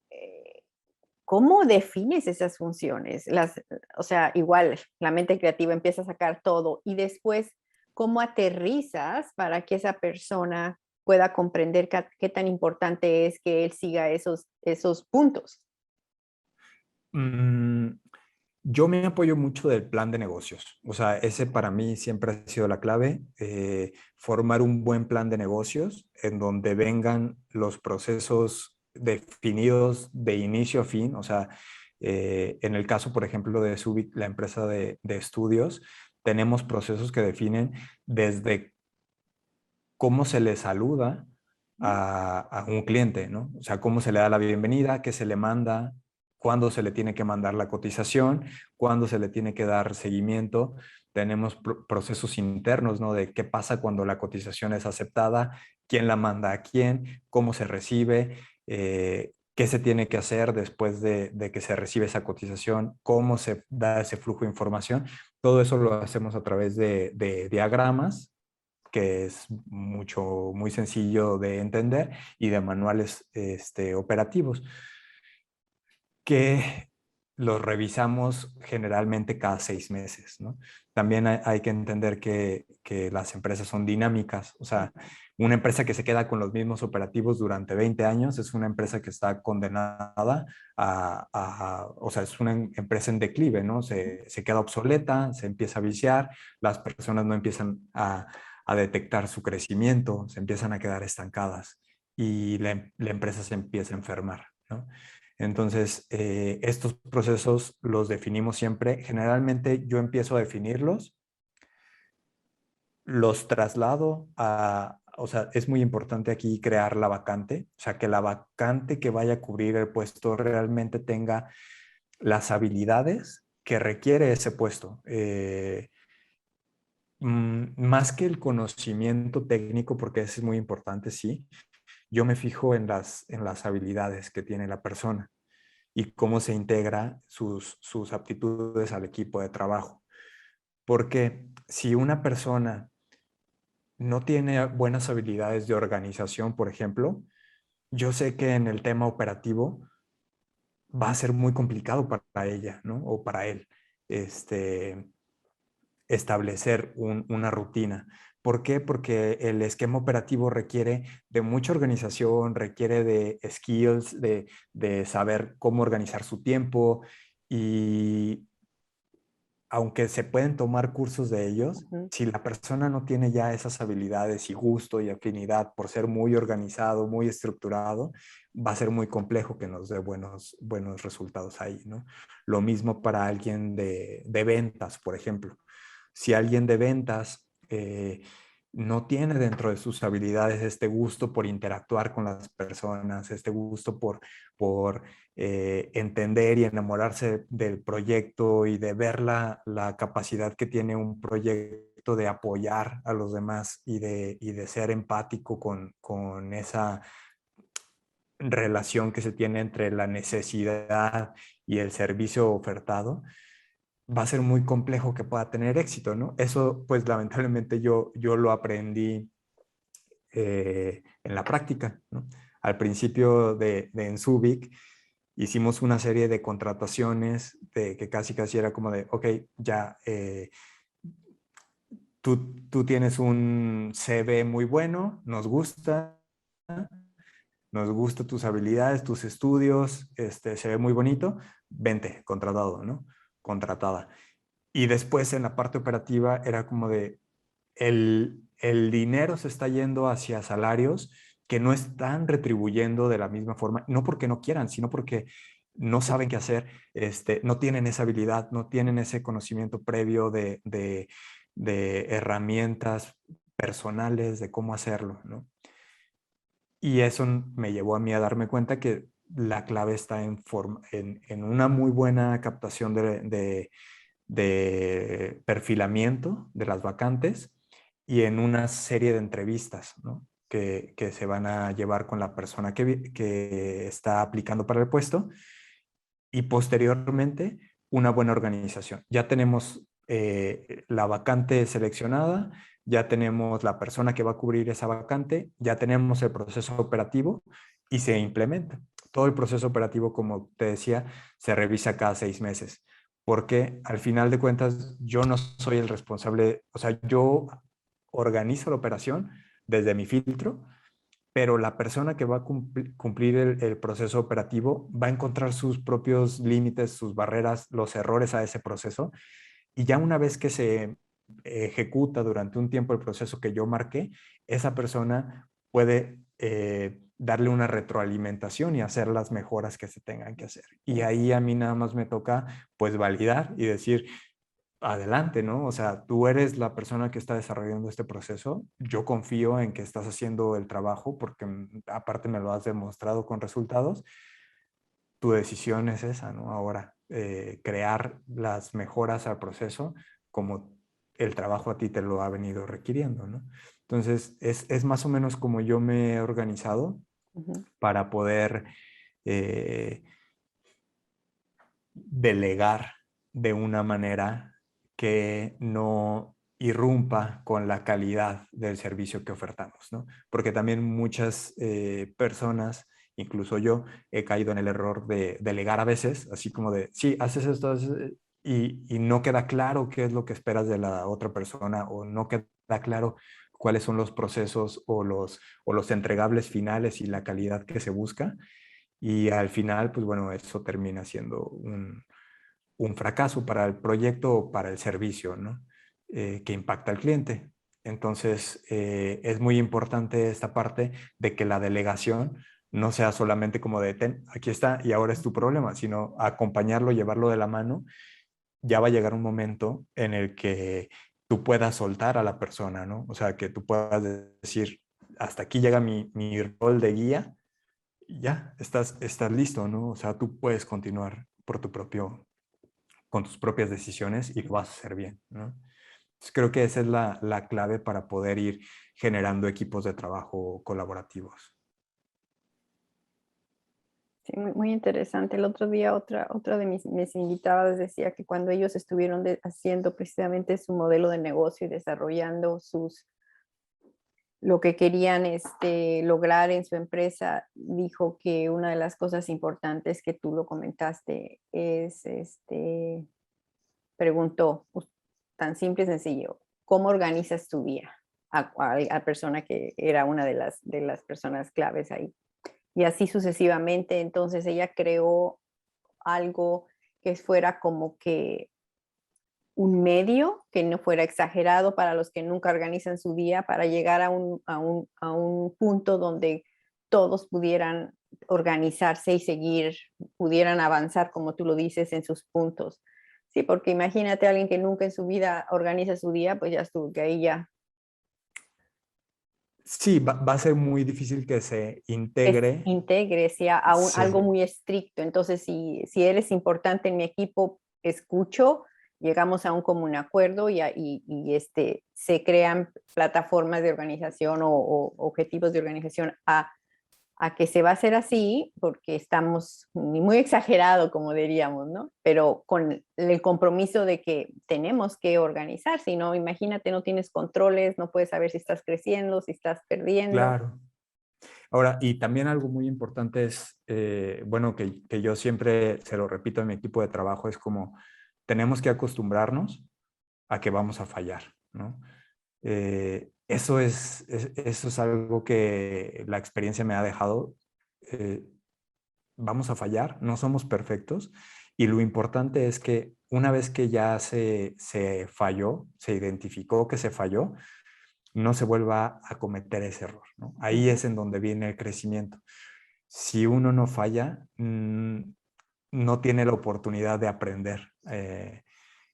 Eh, ¿Cómo defines esas funciones? O sea, igual la mente creativa empieza a sacar todo y después, ¿cómo aterrizas para que esa persona pueda comprender qué tan importante es que él siga esos puntos? Mm, yo me apoyo mucho del plan de negocios. O sea, ese para mí siempre ha sido la clave. Formar un buen plan de negocios en donde vengan los procesos definidos de inicio a fin. O sea, en el caso, por ejemplo, de Subic, la empresa de estudios, tenemos procesos que definen desde cómo se le saluda a un cliente, ¿no? O sea, cómo se le da la bienvenida, qué se le manda, cuándo se le tiene que mandar la cotización, cuándo se le tiene que dar seguimiento. Tenemos procesos internos, ¿no? De qué pasa cuando la cotización es aceptada, quién la manda a quién, cómo se recibe, qué se tiene que hacer después de que se recibe esa cotización, cómo se da ese flujo de información. Todo eso lo hacemos a través de diagramas que es muy sencillo de entender, y de manuales operativos, que los revisamos generalmente cada 6 meses, ¿no? También hay que entender que las empresas son dinámicas. O sea, una empresa que se queda con los mismos operativos durante 20 años es una empresa que está condenada o sea, es una empresa en declive, ¿no? Se queda obsoleta, se empieza a viciar, las personas no empiezan a detectar su crecimiento, se empiezan a quedar estancadas y la empresa se empieza a enfermar, ¿no? Entonces, estos procesos los definimos siempre. Generalmente yo empiezo a definirlos, los traslado o sea, es muy importante aquí crear la vacante, o sea, que la vacante que vaya a cubrir el puesto realmente tenga las habilidades que requiere ese puesto. Más que el conocimiento técnico, porque eso es muy importante, sí, yo me fijo en las habilidades que tiene la persona y cómo se integra sus aptitudes al equipo de trabajo. Porque si una persona no tiene buenas habilidades de organización, por ejemplo, yo sé que en el tema operativo va a ser muy complicado para ella, ¿no? O para él, este, establecer una rutina. ¿Por qué? Porque el esquema operativo requiere de mucha organización, requiere de skills, de saber cómo organizar su tiempo, y aunque se pueden tomar cursos de ellos, Ujú. si la persona no tiene ya esas habilidades y gusto y afinidad por ser muy organizado, muy estructurado, va a ser muy complejo que nos dé buenos resultados ahí, ¿no? Lo mismo para alguien de ventas, por ejemplo. Si alguien de ventas no tiene dentro de sus habilidades este gusto por interactuar con las personas, este gusto por entender y enamorarse del proyecto y de ver la capacidad que tiene un proyecto de apoyar a los demás y de ser empático con esa relación que se tiene entre la necesidad y el servicio ofertado, va a ser muy complejo que pueda tener éxito, ¿no? Eso, pues lamentablemente yo lo aprendí en la práctica, ¿no? Al principio de Ensubic hicimos una serie de contrataciones de que casi era como de, ok, ya, tú tienes un CV muy bueno, nos gusta tus habilidades, tus estudios, se ve muy bonito, vente, contratado, ¿no? Contratada. Y después en la parte operativa era como de, el dinero se está yendo hacia salarios que no están retribuyendo de la misma forma, no porque no quieran, sino porque no saben qué hacer, no tienen esa habilidad, no tienen ese conocimiento previo de herramientas personales de cómo hacerlo, ¿no? Y eso me llevó a mí a darme cuenta que la clave está en una muy buena captación de perfilamiento de las vacantes y en una serie de entrevistas, ¿no? que se van a llevar con la persona que está aplicando para el puesto, y posteriormente una buena organización. Ya tenemos la vacante seleccionada, ya tenemos la persona que va a cubrir esa vacante, ya tenemos el proceso operativo y se implementa. Todo el proceso operativo, como te decía, se revisa cada 6 meses, porque al final de cuentas yo no soy el responsable, o sea, yo organizo la operación desde mi filtro, pero la persona que va a cumplir el proceso operativo va a encontrar sus propios límites, sus barreras, los errores a ese proceso, y ya una vez que se ejecuta durante un tiempo el proceso que yo marqué, esa persona puede darle una retroalimentación y hacer las mejoras que se tengan que hacer. Y ahí a mí nada más me toca pues validar y decir, adelante, ¿no? O sea, tú eres la persona que está desarrollando este proceso. Yo confío en que estás haciendo el trabajo porque aparte me lo has demostrado con resultados. Tu decisión es esa, ¿no? Ahora, crear las mejoras al proceso como el trabajo a ti te lo ha venido requiriendo, ¿no? Entonces, es más o menos como yo me he organizado para poder eh, delegar de una manera que no irrumpa con la calidad del servicio que ofertamos, ¿no? Porque también muchas personas, incluso yo, he caído en el error de delegar a veces, así como de, sí, haces esto, y no queda claro qué es lo que esperas de la otra persona o no queda claro cuáles son los procesos o los entregables finales y la calidad que se busca. Y al final, pues bueno, eso termina siendo un fracaso para el proyecto o para el servicio, ¿no? Que impacta al cliente. Entonces, es muy importante esta parte de que la delegación no sea solamente como de, ten, aquí está y ahora es tu problema, sino acompañarlo, llevarlo de la mano. Ya va a llegar un momento en el que tú puedas soltar a la persona, ¿no? O sea, que tú puedas decir, hasta aquí llega mi rol de guía, ya, estás listo, ¿no? O sea, tú puedes continuar con tus propias decisiones y lo vas a hacer bien, ¿no? Entonces, creo que esa es la clave para poder ir generando equipos de trabajo colaborativos. Sí, muy interesante. El otro día otra de mis invitadas decía que cuando ellos estuvieron haciendo precisamente su modelo de negocio y desarrollando lo que querían lograr en su empresa, dijo que una de las cosas importantes que tú lo comentaste es, preguntó, tan simple y sencillo, ¿cómo organizas tu día? A persona que era una de las personas claves ahí. Y así sucesivamente, entonces ella creó algo que fuera como que un medio, que no fuera exagerado para los que nunca organizan su día, para llegar a un punto donde todos pudieran organizarse y seguir, pudieran avanzar, como tú lo dices, en sus puntos. Sí, porque imagínate a alguien que nunca en su vida organiza su día, pues ya estuvo, que ahí ya Sí, va a ser muy difícil que se que integre. integre, sea algo Sí, muy estricto. Entonces, si eres importante en mi equipo, escucho, llegamos a un común acuerdo se crean plataformas de organización o objetivos de organización a que se va a hacer así, porque estamos muy exagerado, como diríamos, ¿no? Pero con el compromiso de que tenemos que organizar, si no, imagínate, no tienes controles, no puedes saber si estás creciendo, si estás perdiendo. claro. Ahora, y también algo muy importante es, bueno, que yo siempre se lo repito a mi equipo de trabajo, es como tenemos que acostumbrarnos a que vamos a fallar, ¿no? Eso es algo que la experiencia me ha dejado. Eh, Vamos a fallar, no somos perfectos, y lo importante es que una vez que ya se falló, se identificó que se falló, no se vuelva a cometer ese error, ¿no? Ahí Ujú. es en donde viene el crecimiento. Si uno no falla, no tiene la oportunidad de aprender.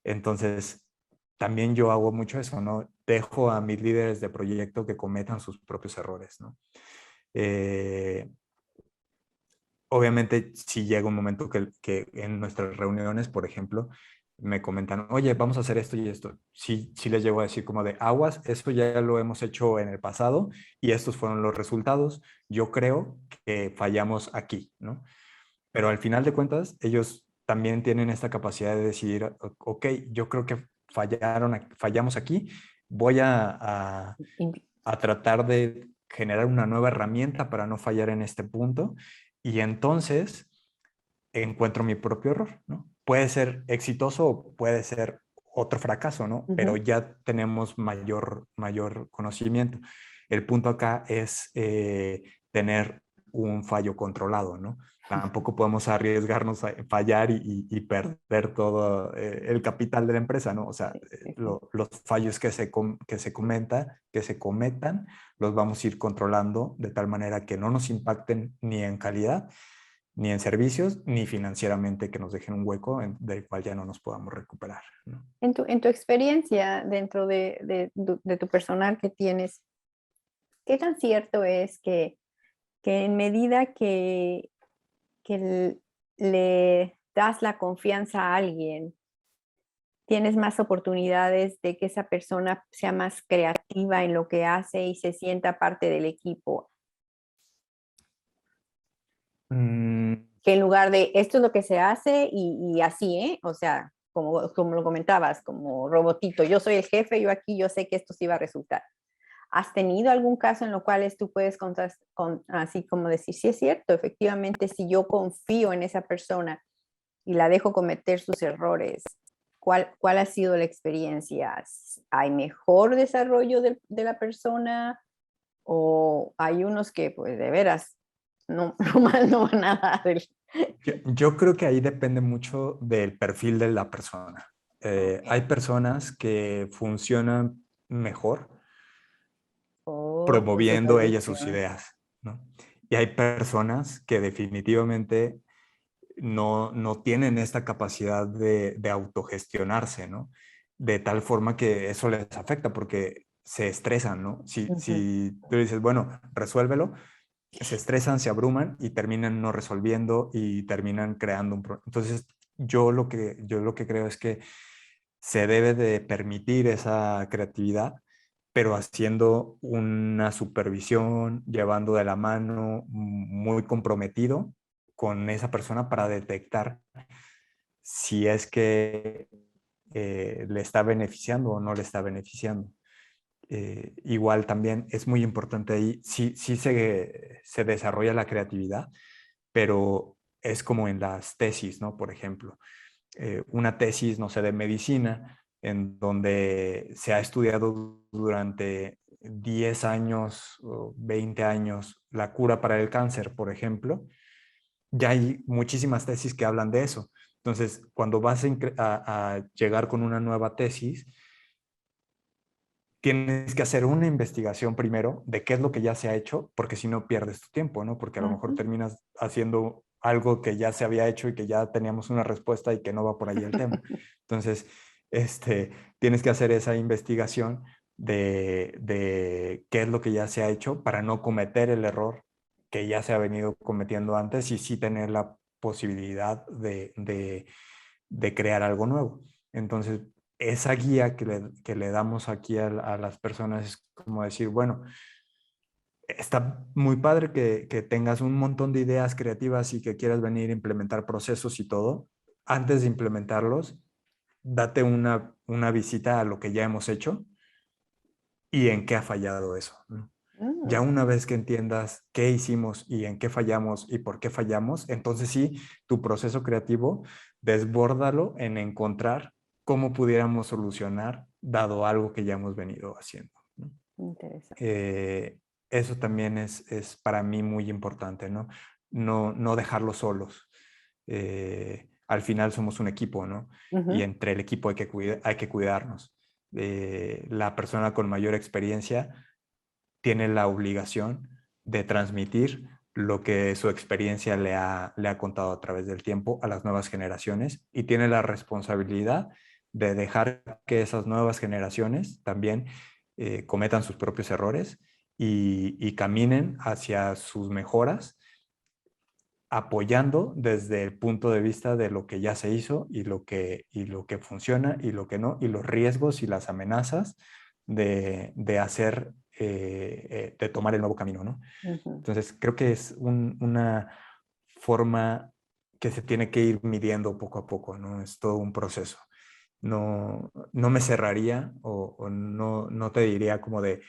Entonces, también yo hago mucho eso, ¿no? Dejo a mis líderes de proyecto que cometan sus propios errores, ¿no? Eh, obviamente si llega un momento que en nuestras reuniones, por ejemplo, me comentan, oye, vamos a hacer esto y esto. Sí, sí les llego a decir como de aguas, esto ya lo hemos hecho en el pasado y estos fueron los resultados. Yo creo que fallamos aquí, ¿no? Pero al final de cuentas, ellos también tienen esta capacidad de decidir, ok, yo creo que fallamos aquí, voy In- a tratar de generar una nueva herramienta para no fallar en este punto y entonces encuentro mi propio error, ¿no? Puede ser exitoso o puede ser otro fracaso, ¿no? Pero Ujú. ya tenemos mayor conocimiento. El punto acá es tener un fallo controlado, ¿no? Tampoco podemos arriesgarnos a fallar y perder todo el capital de la empresa, ¿no? O sea, Sí, sí, sí. los fallos que se cometan, los vamos a ir controlando de tal manera que no nos impacten ni en calidad, ni en servicios, ni financieramente que nos dejen un hueco del cual ya no nos podamos recuperar, ¿no? En tu experiencia dentro de tu personal que tienes, ¿qué tan cierto es que en medida que le das la confianza a alguien, tienes más oportunidades de que esa persona sea más creativa en lo que hace y se sienta parte del equipo, Mm, que en lugar de esto es lo que se hace y así, ¿eh? O sea, como lo comentabas, como robotito, yo soy el jefe, yo aquí, yo sé que esto sí va a resultar. ¿Has tenido algún caso en lo cual tú puedes así como decir, sí es cierto, efectivamente, si yo confío en esa persona y la dejo cometer sus errores, ¿cuál ha sido la experiencia? ¿Hay mejor desarrollo de la persona o hay unos que pues de veras no más no van a dar yo creo que ahí depende mucho del perfil de la persona. Ok. Hay personas que funcionan mejor Oh, con promoviendo ellas sus supervisión. ideas, ¿no? Y hay personas que definitivamente no tienen esta capacidad de autogestionarse, ¿no? De tal forma que eso les afecta porque se estresan, ¿no? Ujú. Si tú dices, bueno, resuélvelo, se estresan, se abruman y terminan no resolviendo y terminan creando un problema. Entonces, yo lo que creo es que se debe de permitir esa creatividad, pero haciendo una supervisión, llevando de la mano, muy comprometido con esa persona para detectar si es que le está beneficiando o no le está beneficiando. Igual también es muy importante ahí, sí se desarrolla la creatividad, pero es como en las tesis, ¿no? Por ejemplo, una tesis, no sé, de medicina, en donde se ha estudiado durante 10 años o 20 años la cura para el cáncer, por ejemplo, ya hay muchísimas tesis que hablan de eso. Entonces, cuando vas a llegar con una nueva tesis, tienes que hacer una investigación primero de qué es lo que ya se ha hecho, porque si no pierdes tu tiempo, ¿no? Porque a lo mejor Ujú. terminas haciendo algo que ya se había hecho y que ya teníamos una respuesta y que no va por ahí el tema. Entonces, este, tienes que hacer esa investigación de qué es lo que ya se ha hecho para no cometer el error que ya se ha venido cometiendo antes y sí tener la posibilidad de crear algo nuevo. Entonces, esa guía que le damos aquí a las personas es como decir, bueno, está muy padre que tengas un montón de ideas creativas y que quieras venir a implementar procesos y todo. Antes de implementarlos, date una visita a lo que ya hemos hecho y en qué ha fallado eso, ¿no? Ya Mm, una vez que entiendas qué hicimos y en qué fallamos y por qué fallamos, entonces sí, tu proceso creativo, desbórdalo en encontrar cómo pudiéramos solucionar dado algo que ya hemos venido haciendo, ¿no? interesante. Eh, Eso también es para mí muy importante, ¿no? No dejarlos solos. Al final somos un equipo, ¿no? Y Ujú. entre el equipo hay que cuidarnos. La persona con mayor experiencia tiene la obligación de transmitir lo que su experiencia le ha contado a través del tiempo a las nuevas generaciones y tiene la responsabilidad de dejar que esas nuevas generaciones también cometan sus propios errores y caminen hacia sus mejoras apoyando desde el punto de vista de lo que ya se hizo y lo que funciona y lo que no, y los riesgos y las amenazas de hacer, de tomar el nuevo camino, ¿no? Ujú. Entonces, creo que es una forma que se tiene que ir midiendo poco a poco, ¿no? Es todo un proceso. No me cerraría o no te diría como de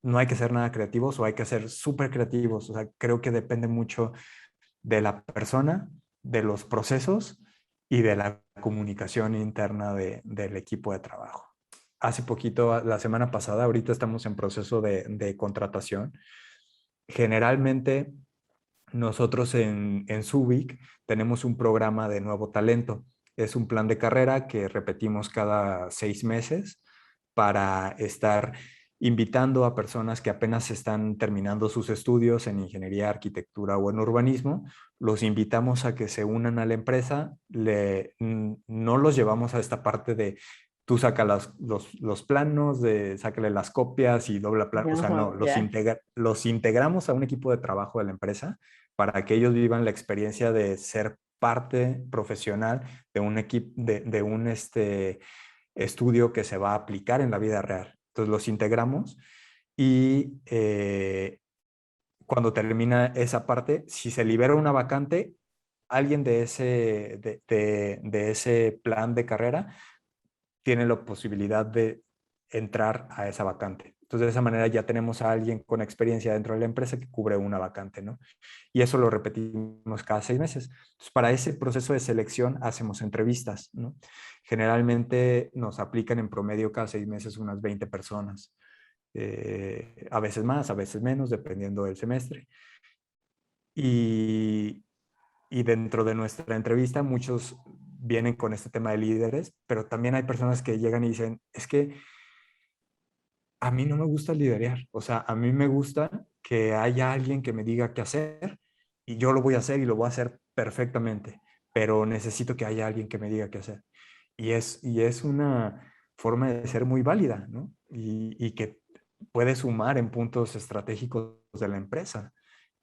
no hay que ser nada creativos o hay que ser súper creativos. O sea, creo que depende mucho de la persona, de los procesos y de la comunicación interna del equipo de trabajo. Hace poquito, la semana pasada, ahorita estamos en proceso de contratación. Generalmente nosotros en Subic tenemos un programa de nuevo talento. Es un plan de carrera que repetimos cada 6 meses para estar invitando a personas que apenas están terminando sus estudios en ingeniería, arquitectura o en urbanismo. Los invitamos a que se unan a la empresa. No los llevamos a esta parte de tú saca los planos, sácale las copias y dobla plan. O sea, no, Ujú, ya. los integramos a un equipo de trabajo de la empresa para que ellos vivan la experiencia de ser parte profesional de un equipo, de un estudio que se va a aplicar en la vida real. Entonces los integramos y cuando termina esa parte, si se libera una vacante, alguien de ese plan de carrera tiene la posibilidad de entrar a esa vacante. Entonces, de esa manera ya tenemos a alguien con experiencia dentro de la empresa que cubre una vacante, ¿no? Y eso lo repetimos cada 6 meses. Entonces, para ese proceso de selección hacemos entrevistas, ¿no? Generalmente nos aplican en promedio cada 6 meses unas 20 personas. A veces más, a veces menos, dependiendo del semestre. Y, y dentro de nuestra entrevista muchos vienen con este tema de líderes, pero también hay personas que llegan y dicen, es que a mí no me gusta liderear, o sea, a mí me gusta que haya alguien que me diga qué hacer y yo lo voy a hacer y lo voy a hacer perfectamente, pero necesito que haya alguien que me diga qué hacer. Y es una forma de ser muy válida, ¿no? Y que puede sumar en puntos estratégicos de la empresa.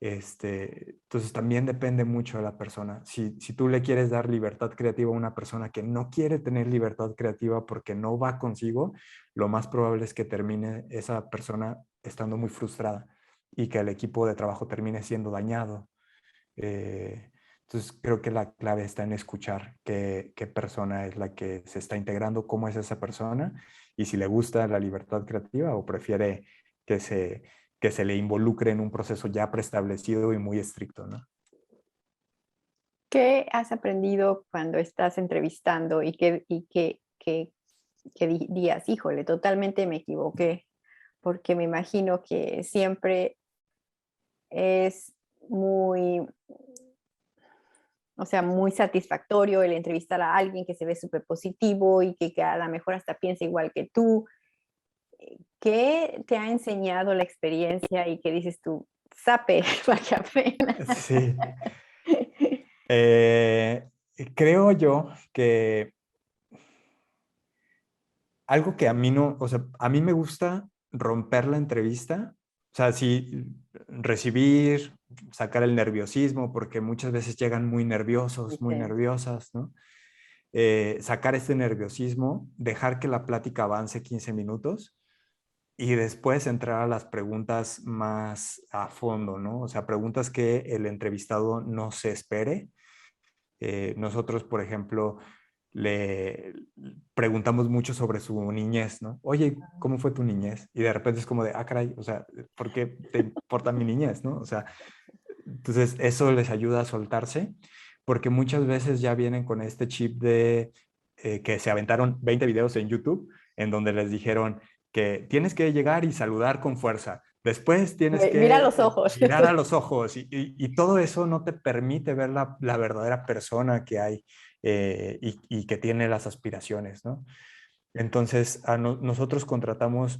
Entonces también depende mucho de la persona. Si tú le quieres dar libertad creativa a una persona que no quiere tener libertad creativa porque no va consigo, lo más probable es que termine esa persona estando muy frustrada y que el equipo de trabajo termine siendo dañado. Eh, entonces creo que la clave está en escuchar qué persona es la que se está integrando, cómo es esa persona y si le gusta la libertad creativa o prefiere que se, que se le involucre en un proceso ya preestablecido y muy estricto, ¿no? ¿Qué has aprendido cuando estás entrevistando que dirías, híjole, totalmente me equivoqué? Porque me imagino que siempre es muy, o sea, muy satisfactorio el entrevistar a alguien que se ve súper positivo y que a lo mejor hasta piensa igual que tú. ¿Qué te ha enseñado la experiencia y qué dices tú, sape, vaya pena? Sí. Eh, Creo yo que algo que a mí no, o sea, a mí me gusta romper la entrevista, o sea, sí, recibir, sacar el nerviosismo, porque muchas veces llegan muy nerviosos, muy Sí. nerviosas, ¿no? Sacar este nerviosismo, dejar que la plática avance 15 minutos y después entrar a las preguntas más a fondo, ¿no? O sea, preguntas que el entrevistado no se espere. Nosotros, por ejemplo, le preguntamos mucho sobre su niñez, ¿no? Oye, ¿cómo fue tu niñez? Y de repente es como de, ah, caray, o sea, ¿por qué te importa mi niñez, no? O sea, entonces eso les ayuda a soltarse, porque muchas veces ya vienen con este chip de que se aventaron 20 videos en YouTube en donde les dijeron que tienes que llegar y saludar con fuerza. Después tienes Mira que los ojos. mirar a los ojos y todo eso no te permite ver la verdadera persona que hay y que tiene las aspiraciones, ¿no? Entonces, nosotros contratamos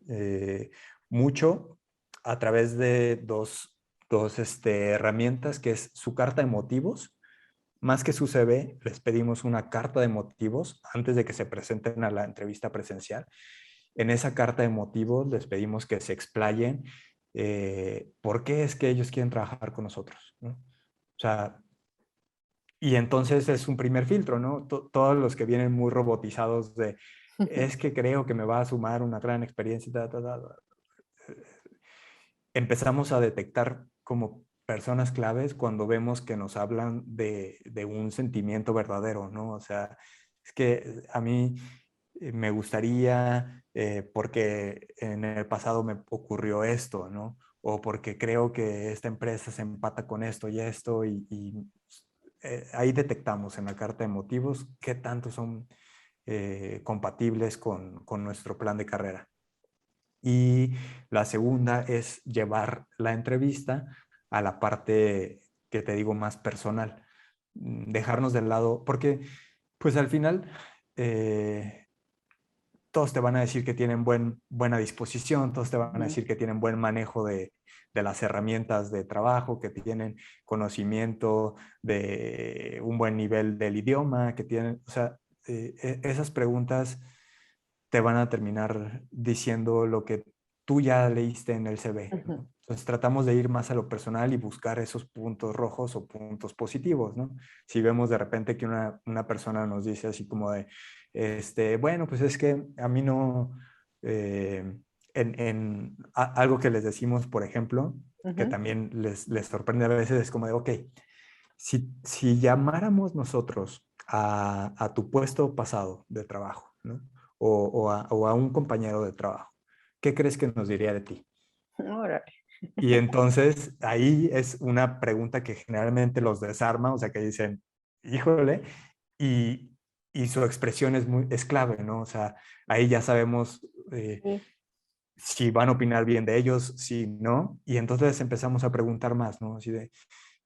eh, mucho a través de dos herramientas, que es su carta de motivos. Más que su CV, les pedimos una carta de motivos antes de que se presenten a la entrevista presencial. En esa carta de motivos les pedimos que se explayen por qué es que ellos quieren trabajar con nosotros, ¿no? O sea, y entonces es un primer filtro, ¿no? Todos los que vienen muy robotizados de, es que creo que me va a sumar una gran experiencia, empezamos a detectar como personas claves cuando vemos que nos hablan de un sentimiento verdadero, ¿no? O sea, es que a mí me gustaría porque en el pasado me ocurrió esto, ¿no? O porque creo que esta empresa se empata con esto y esto y ahí detectamos en la carta de motivos qué tanto son compatibles con nuestro plan de carrera. Y la segunda es llevar la entrevista a la parte que te digo más personal. Dejarnos del lado, porque pues al final todos te van a decir que tienen buena disposición, todos te van a Ujú. decir que tienen buen manejo de las herramientas de trabajo, que tienen conocimiento de un buen nivel del idioma, que tienen, o sea, esas preguntas te van a terminar diciendo lo que tú ya leíste en el CV, Ujú. ¿no? Entonces tratamos de ir más a lo personal y buscar esos puntos rojos o puntos positivos, ¿no? Si vemos de repente que una persona nos dice así como de, bueno, pues es que a mí no, algo que les decimos, por ejemplo, que Ujú. también les sorprende a veces, es como de, ok, si llamáramos nosotros a tu puesto pasado de trabajo, ¿no? O a un compañero de trabajo, ¿qué crees que nos diría de ti? Órale. Y entonces ahí es una pregunta que generalmente los desarma, o sea, que dicen, híjole, y, y su expresión es clave, ¿no? O sea, ahí ya sabemos Sí. si van a opinar bien de ellos, si no, y entonces empezamos a preguntar más, ¿no? Así de,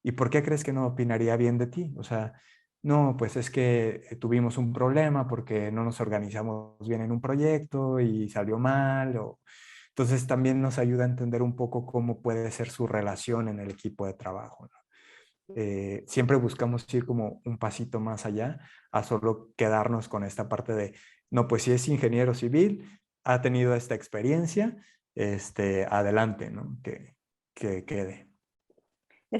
¿y por qué crees que no opinaría bien de ti? O sea, no, pues es que tuvimos un problema porque no nos organizamos bien en un proyecto y salió mal. Entonces también nos ayuda a entender un poco cómo puede ser su relación en el equipo de trabajo, ¿no? Siempre buscamos ir como un pasito más allá a solo quedarnos con esta parte de, no, pues si es ingeniero civil, ha tenido esta experiencia, adelante, ¿no? Que quede.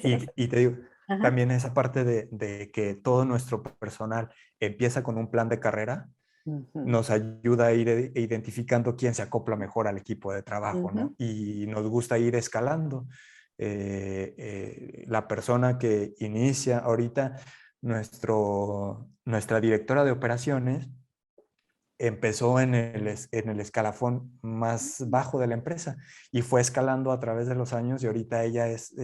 Y te digo, Ajá. también esa parte de que todo nuestro personal empieza con un plan de carrera, Ujú. nos ayuda a ir identificando quién se acopla mejor al equipo de trabajo, Ujú. ¿no? Y nos gusta ir escalando. La persona que inicia ahorita, nuestra directora de operaciones, empezó en el escalafón más bajo de la empresa y fue escalando a través de los años y ahorita ella es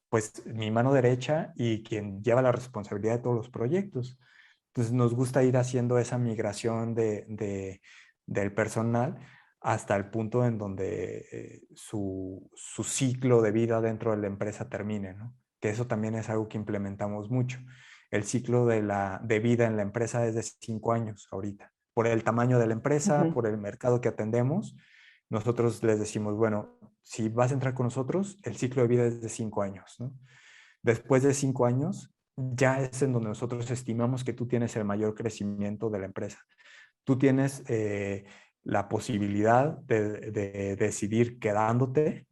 pues mi mano derecha y quien lleva la responsabilidad de todos los proyectos. Entonces nos gusta ir haciendo esa migración del personal hasta el punto en donde su ciclo de vida dentro de la empresa termine, ¿no? Que eso también es algo que implementamos mucho. El ciclo de vida en la empresa es de 5 años ahorita. Por el tamaño de la empresa, Ujú. por el mercado que atendemos, nosotros les decimos, bueno, si vas a entrar con nosotros, el ciclo de vida es de 5 años, ¿no? Después de 5 años, ya es en donde nosotros estimamos que tú tienes el mayor crecimiento de la empresa. Tú tienes la posibilidad de decidir quedándote,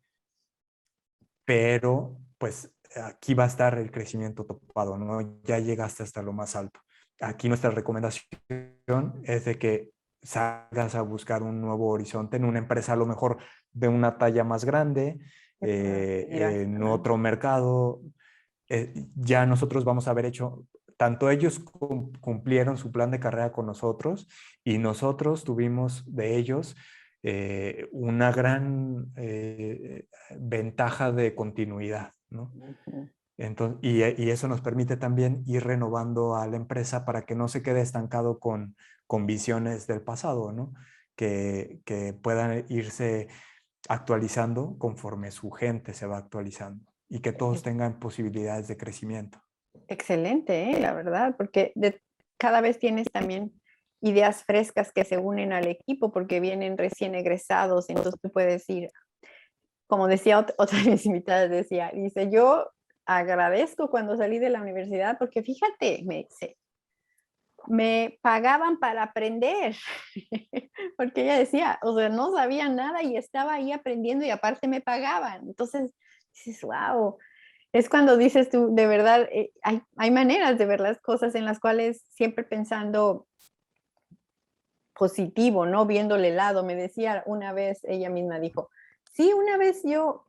pero pues aquí va a estar el crecimiento topado, ¿no? Ya llegaste hasta lo más alto. Aquí nuestra recomendación es de que salgas a buscar un nuevo horizonte en una empresa a lo mejor de una talla más grande, Que pueda seguir en escalando. otro mercado. Ya nosotros vamos a haber hecho, tanto ellos cumplieron su plan de carrera con nosotros y nosotros tuvimos de ellos una gran ventaja de continuidad, ¿no? Ujú. Entonces, y eso nos permite también ir renovando a la empresa para que no se quede estancado con visiones del pasado, ¿no? Que puedan irse actualizando conforme su gente se va actualizando y que todos tengan posibilidades de crecimiento. Excelente, la verdad, porque cada vez tienes también ideas frescas que se unen al equipo porque vienen recién egresados, entonces tú puedes ir, como decía otra de mis invitadas, dice, yo agradezco cuando salí de la universidad porque fíjate, me dice, me pagaban para aprender, porque ella decía, o sea, no sabía nada y estaba ahí aprendiendo y aparte me pagaban. Entonces, dices, wow. Es cuando dices tú, de verdad, hay maneras de ver las cosas en las cuales siempre pensando positivo, ¿no? Viéndole el lado. Me decía una vez, ella misma dijo, sí, una vez yo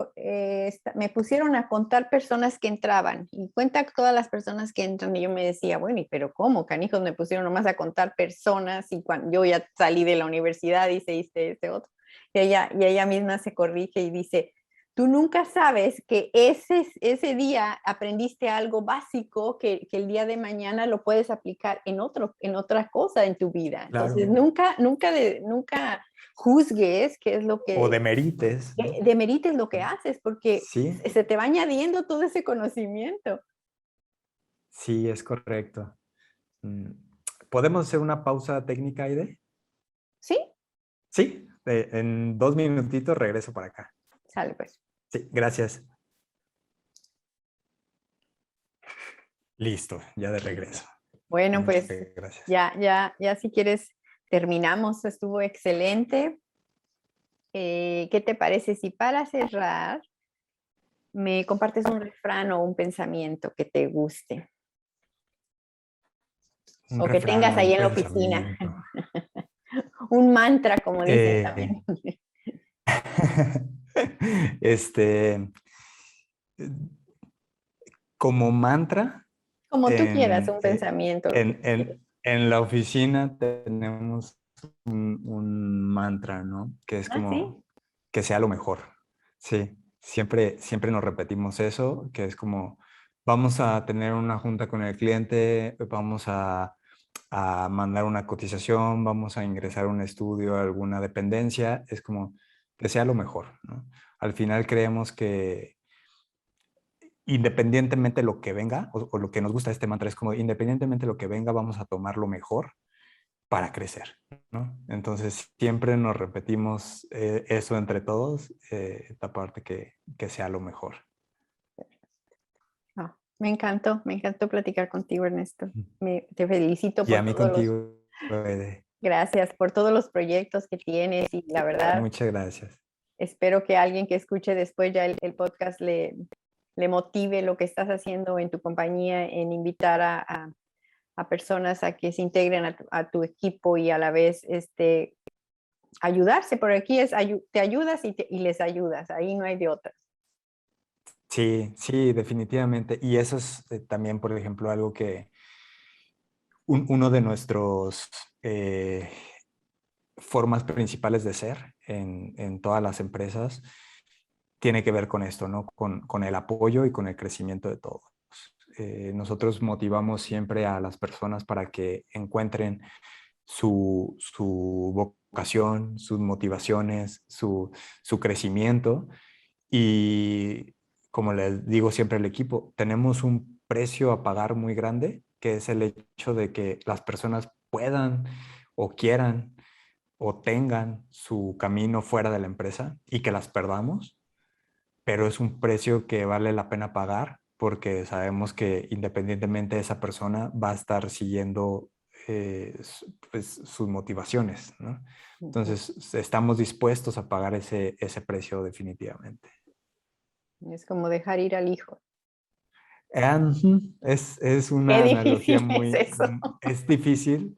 me pusieron a contar personas que entraban y cuenta todas las personas que entran y yo me decía, bueno, ¿y pero cómo? Canijos, me pusieron nomás a contar personas y cuando yo ya salí de la universidad y se hice este otro. Y ella misma se corrige y dice, tú nunca sabes que ese día aprendiste algo básico que el día de mañana lo puedes aplicar en otra cosa en tu vida. Entonces, Claro. nunca juzgues qué es lo O que, demerites, ¿no? demerites lo que haces, porque Sí, se te va añadiendo todo ese conocimiento. sí, es correcto. Mm, ¿Podemos hacer una pausa técnica, Aide? ¿Sí? Sí, en 2 minutitos regreso para acá. Sale pues. Sí, gracias. Listo, ya de regreso. Bueno, Muchas pues gracias. ya si quieres terminamos, estuvo excelente. ¿Qué te parece si para cerrar me compartes un refrán o un pensamiento que te guste Un o que refrán o tengas un ahí en la oficina? pensamiento. Un mantra, como dicen Eh, también. este, como mantra, Como tú quieras, en, un pensamiento, lo que tú quieras. en la oficina tenemos un mantra, ¿no? Que es Ah, sí. como que sea lo mejor. Sí, siempre nos repetimos eso, que es como vamos a tener una junta con el cliente, vamos a mandar una cotización, vamos a ingresar a un estudio, a alguna dependencia, es como que sea lo mejor, ¿no? Al final creemos que independientemente de lo que venga, o lo que nos gusta de este mantra es como independientemente de lo que venga, vamos a tomar lo mejor para crecer, ¿no? Entonces siempre nos repetimos eso entre todos, esta parte que sea lo mejor. Ah, me encantó platicar contigo, Ernesto. Te felicito Y a por mí todos los, contigo, gracias por todos los proyectos que tienes y la verdad, muchas gracias. espero que alguien que escuche después ya el podcast le motive lo que estás haciendo en tu compañía, en invitar a personas a que se integren a tu equipo y a la vez ayudarse, porque aquí te ayudas y les ayudas, ahí no hay de otra. Sí, sí, definitivamente. Y eso es también, por ejemplo, algo que uno de nuestros formas principales de ser en todas las empresas tiene que ver con esto, ¿no? Con el apoyo y con el crecimiento de todos. Nosotros motivamos siempre a las personas para que encuentren su vocación, sus motivaciones, su crecimiento. Y como les digo siempre al equipo, tenemos un precio a pagar muy grande, que es el hecho de que las personas puedan o quieran o tengan su camino fuera de la empresa y que las perdamos, pero es un precio que vale la pena pagar porque sabemos que independientemente de esa persona va a estar siguiendo pues, sus motivaciones, ¿no? Ujú. Entonces, estamos dispuestos a pagar ese precio definitivamente. Es como dejar ir al hijo. Es Qué una analogía difícil es muy, eso. es difícil,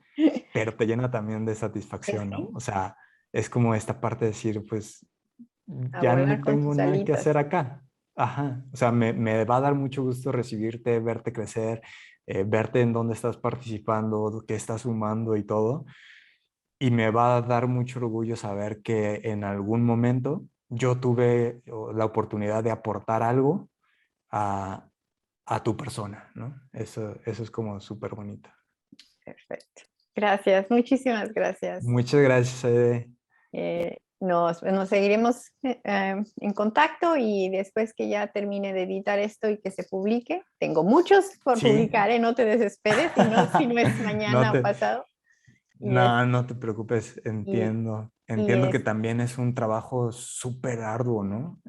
pero te llena también de satisfacción, ¿no? Sí, O sea, es como esta parte de decir, pues a ya volar no con tengo tus nada que alitas. hacer acá. Ajá, o sea, me va a dar mucho gusto recibirte, verte crecer, verte en dónde estás participando, qué estás sumando y todo. Y me va a dar mucho orgullo saber que en algún momento yo tuve la oportunidad de aportar algo a, a tu persona, ¿no? Eso es como súper bonito. Perfecto. Gracias, muchísimas gracias. Muchas gracias, Ede. Nos seguiremos en contacto y después que ya termine de editar esto y que se publique, tengo muchos por Sí. publicar, ¿eh? No te desesperes, si no es mañana No o te, pasado. Y, es, no te preocupes, y, entiendo. y Entiendo que es, también es un trabajo súper arduo, ¿no?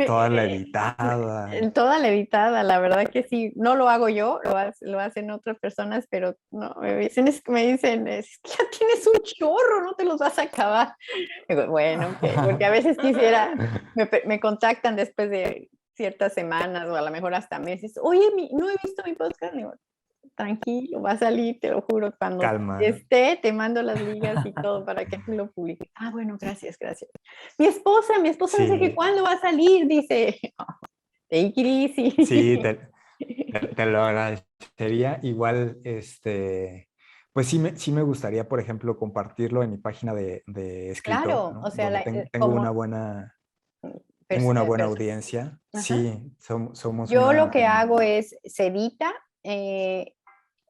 Toda la me- editada. toda la editada, la verdad que sí, no lo hago yo, lo hacen otras personas, pero no, me dicen, es que ya tienes un chorro, no te los vas a acabar. Digo, bueno, ok, porque a veces quisiera, me contactan después de, ciertas semanas o a lo mejor hasta meses, oye, no he visto mi podcast. Digo, tranquilo, va a salir, te lo juro, cuando Calma. esté, te mando las ligas y todo para que tú lo publiques. Ah, bueno, gracias. Mi esposa dice que Sí, cuándo va a salir, dice, take it easy. sí, te lo agradecería. Igual, pues sí me gustaría, por ejemplo, compartirlo en mi página de escritor, Claro, ¿no? o sea, Donde tengo como tengo una buena personas. audiencia. Ajá. Sí, somos Yo lo una... que hago es, se edita,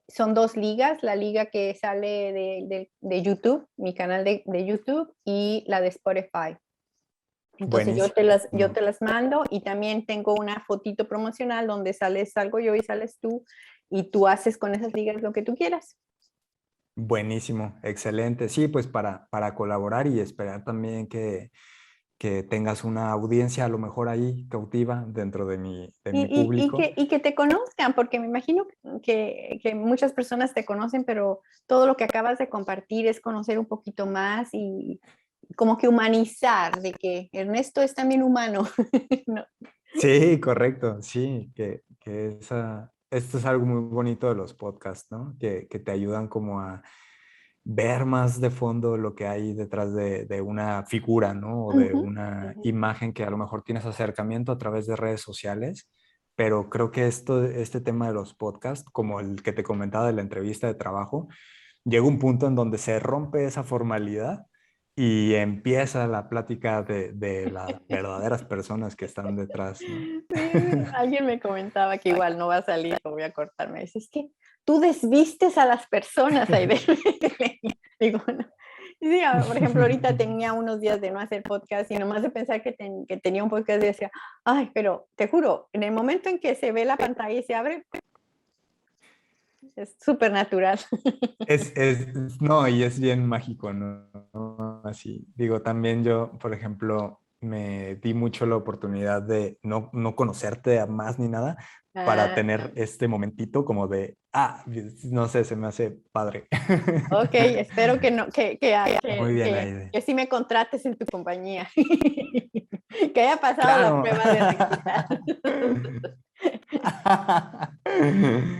son 2 ligas, la liga que sale de YouTube, mi canal de YouTube, y la de Spotify. Entonces yo Buenísimo. te las mando y también tengo una fotito promocional donde salgo yo y sales tú y tú haces con esas ligas lo que tú quieras. Buenísimo, excelente. Sí, pues para colaborar y esperar también que tengas una audiencia a lo mejor ahí cautiva dentro de mi público. Y que te conozcan, porque me imagino que muchas personas te conocen, pero todo lo que acabas de compartir es conocer un poquito más y como que humanizar, de que Ernesto es también humano. ¿No? Sí, correcto, sí, esto es algo muy bonito de los podcasts, ¿no? Que te ayudan como a ver más de fondo lo que hay detrás de una figura, ¿no? O de Ujú, una ujú. imagen que a lo mejor tienes acercamiento a través de redes sociales, pero creo que este tema de los podcasts, como el que te comentaba de la entrevista de trabajo, llega un punto en donde se rompe esa formalidad y empieza la plática de las verdaderas personas que están detrás, ¿no? Sí, alguien me comentaba que igual no va a salir, lo voy a cortar. Me dice, es que tú desvistes a las personas, Aide. Digo, no. Y sí, por ejemplo, ahorita tenía unos días de no hacer podcast y nomás de pensar que tenía un podcast decía, ay, pero te juro, en el momento en que se ve la pantalla y se abre, es súper natural. No, y es bien mágico, ¿no? Así, digo, también yo, por ejemplo, me di mucho la oportunidad de no conocerte a más ni nada para Ah, tener este momentito como de, no sé, se me hace padre. ok, espero que no, Muy bien, Aide. que sí me contrates en tu compañía. Que haya pasado la Claro. prueba de reclutar.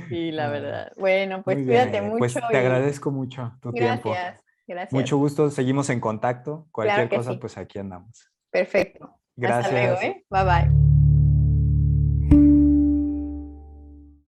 Sí, la Ah, verdad. Bueno, pues muy bien, cuídate Aide. mucho Pues te y agradezco mucho tu tiempo. gracias, gracias. Mucho gusto, seguimos en contacto. Claro Cualquier que cosa, sí. pues aquí andamos. Perfecto. Hasta luego, Gracias. ¿eh? Bye bye.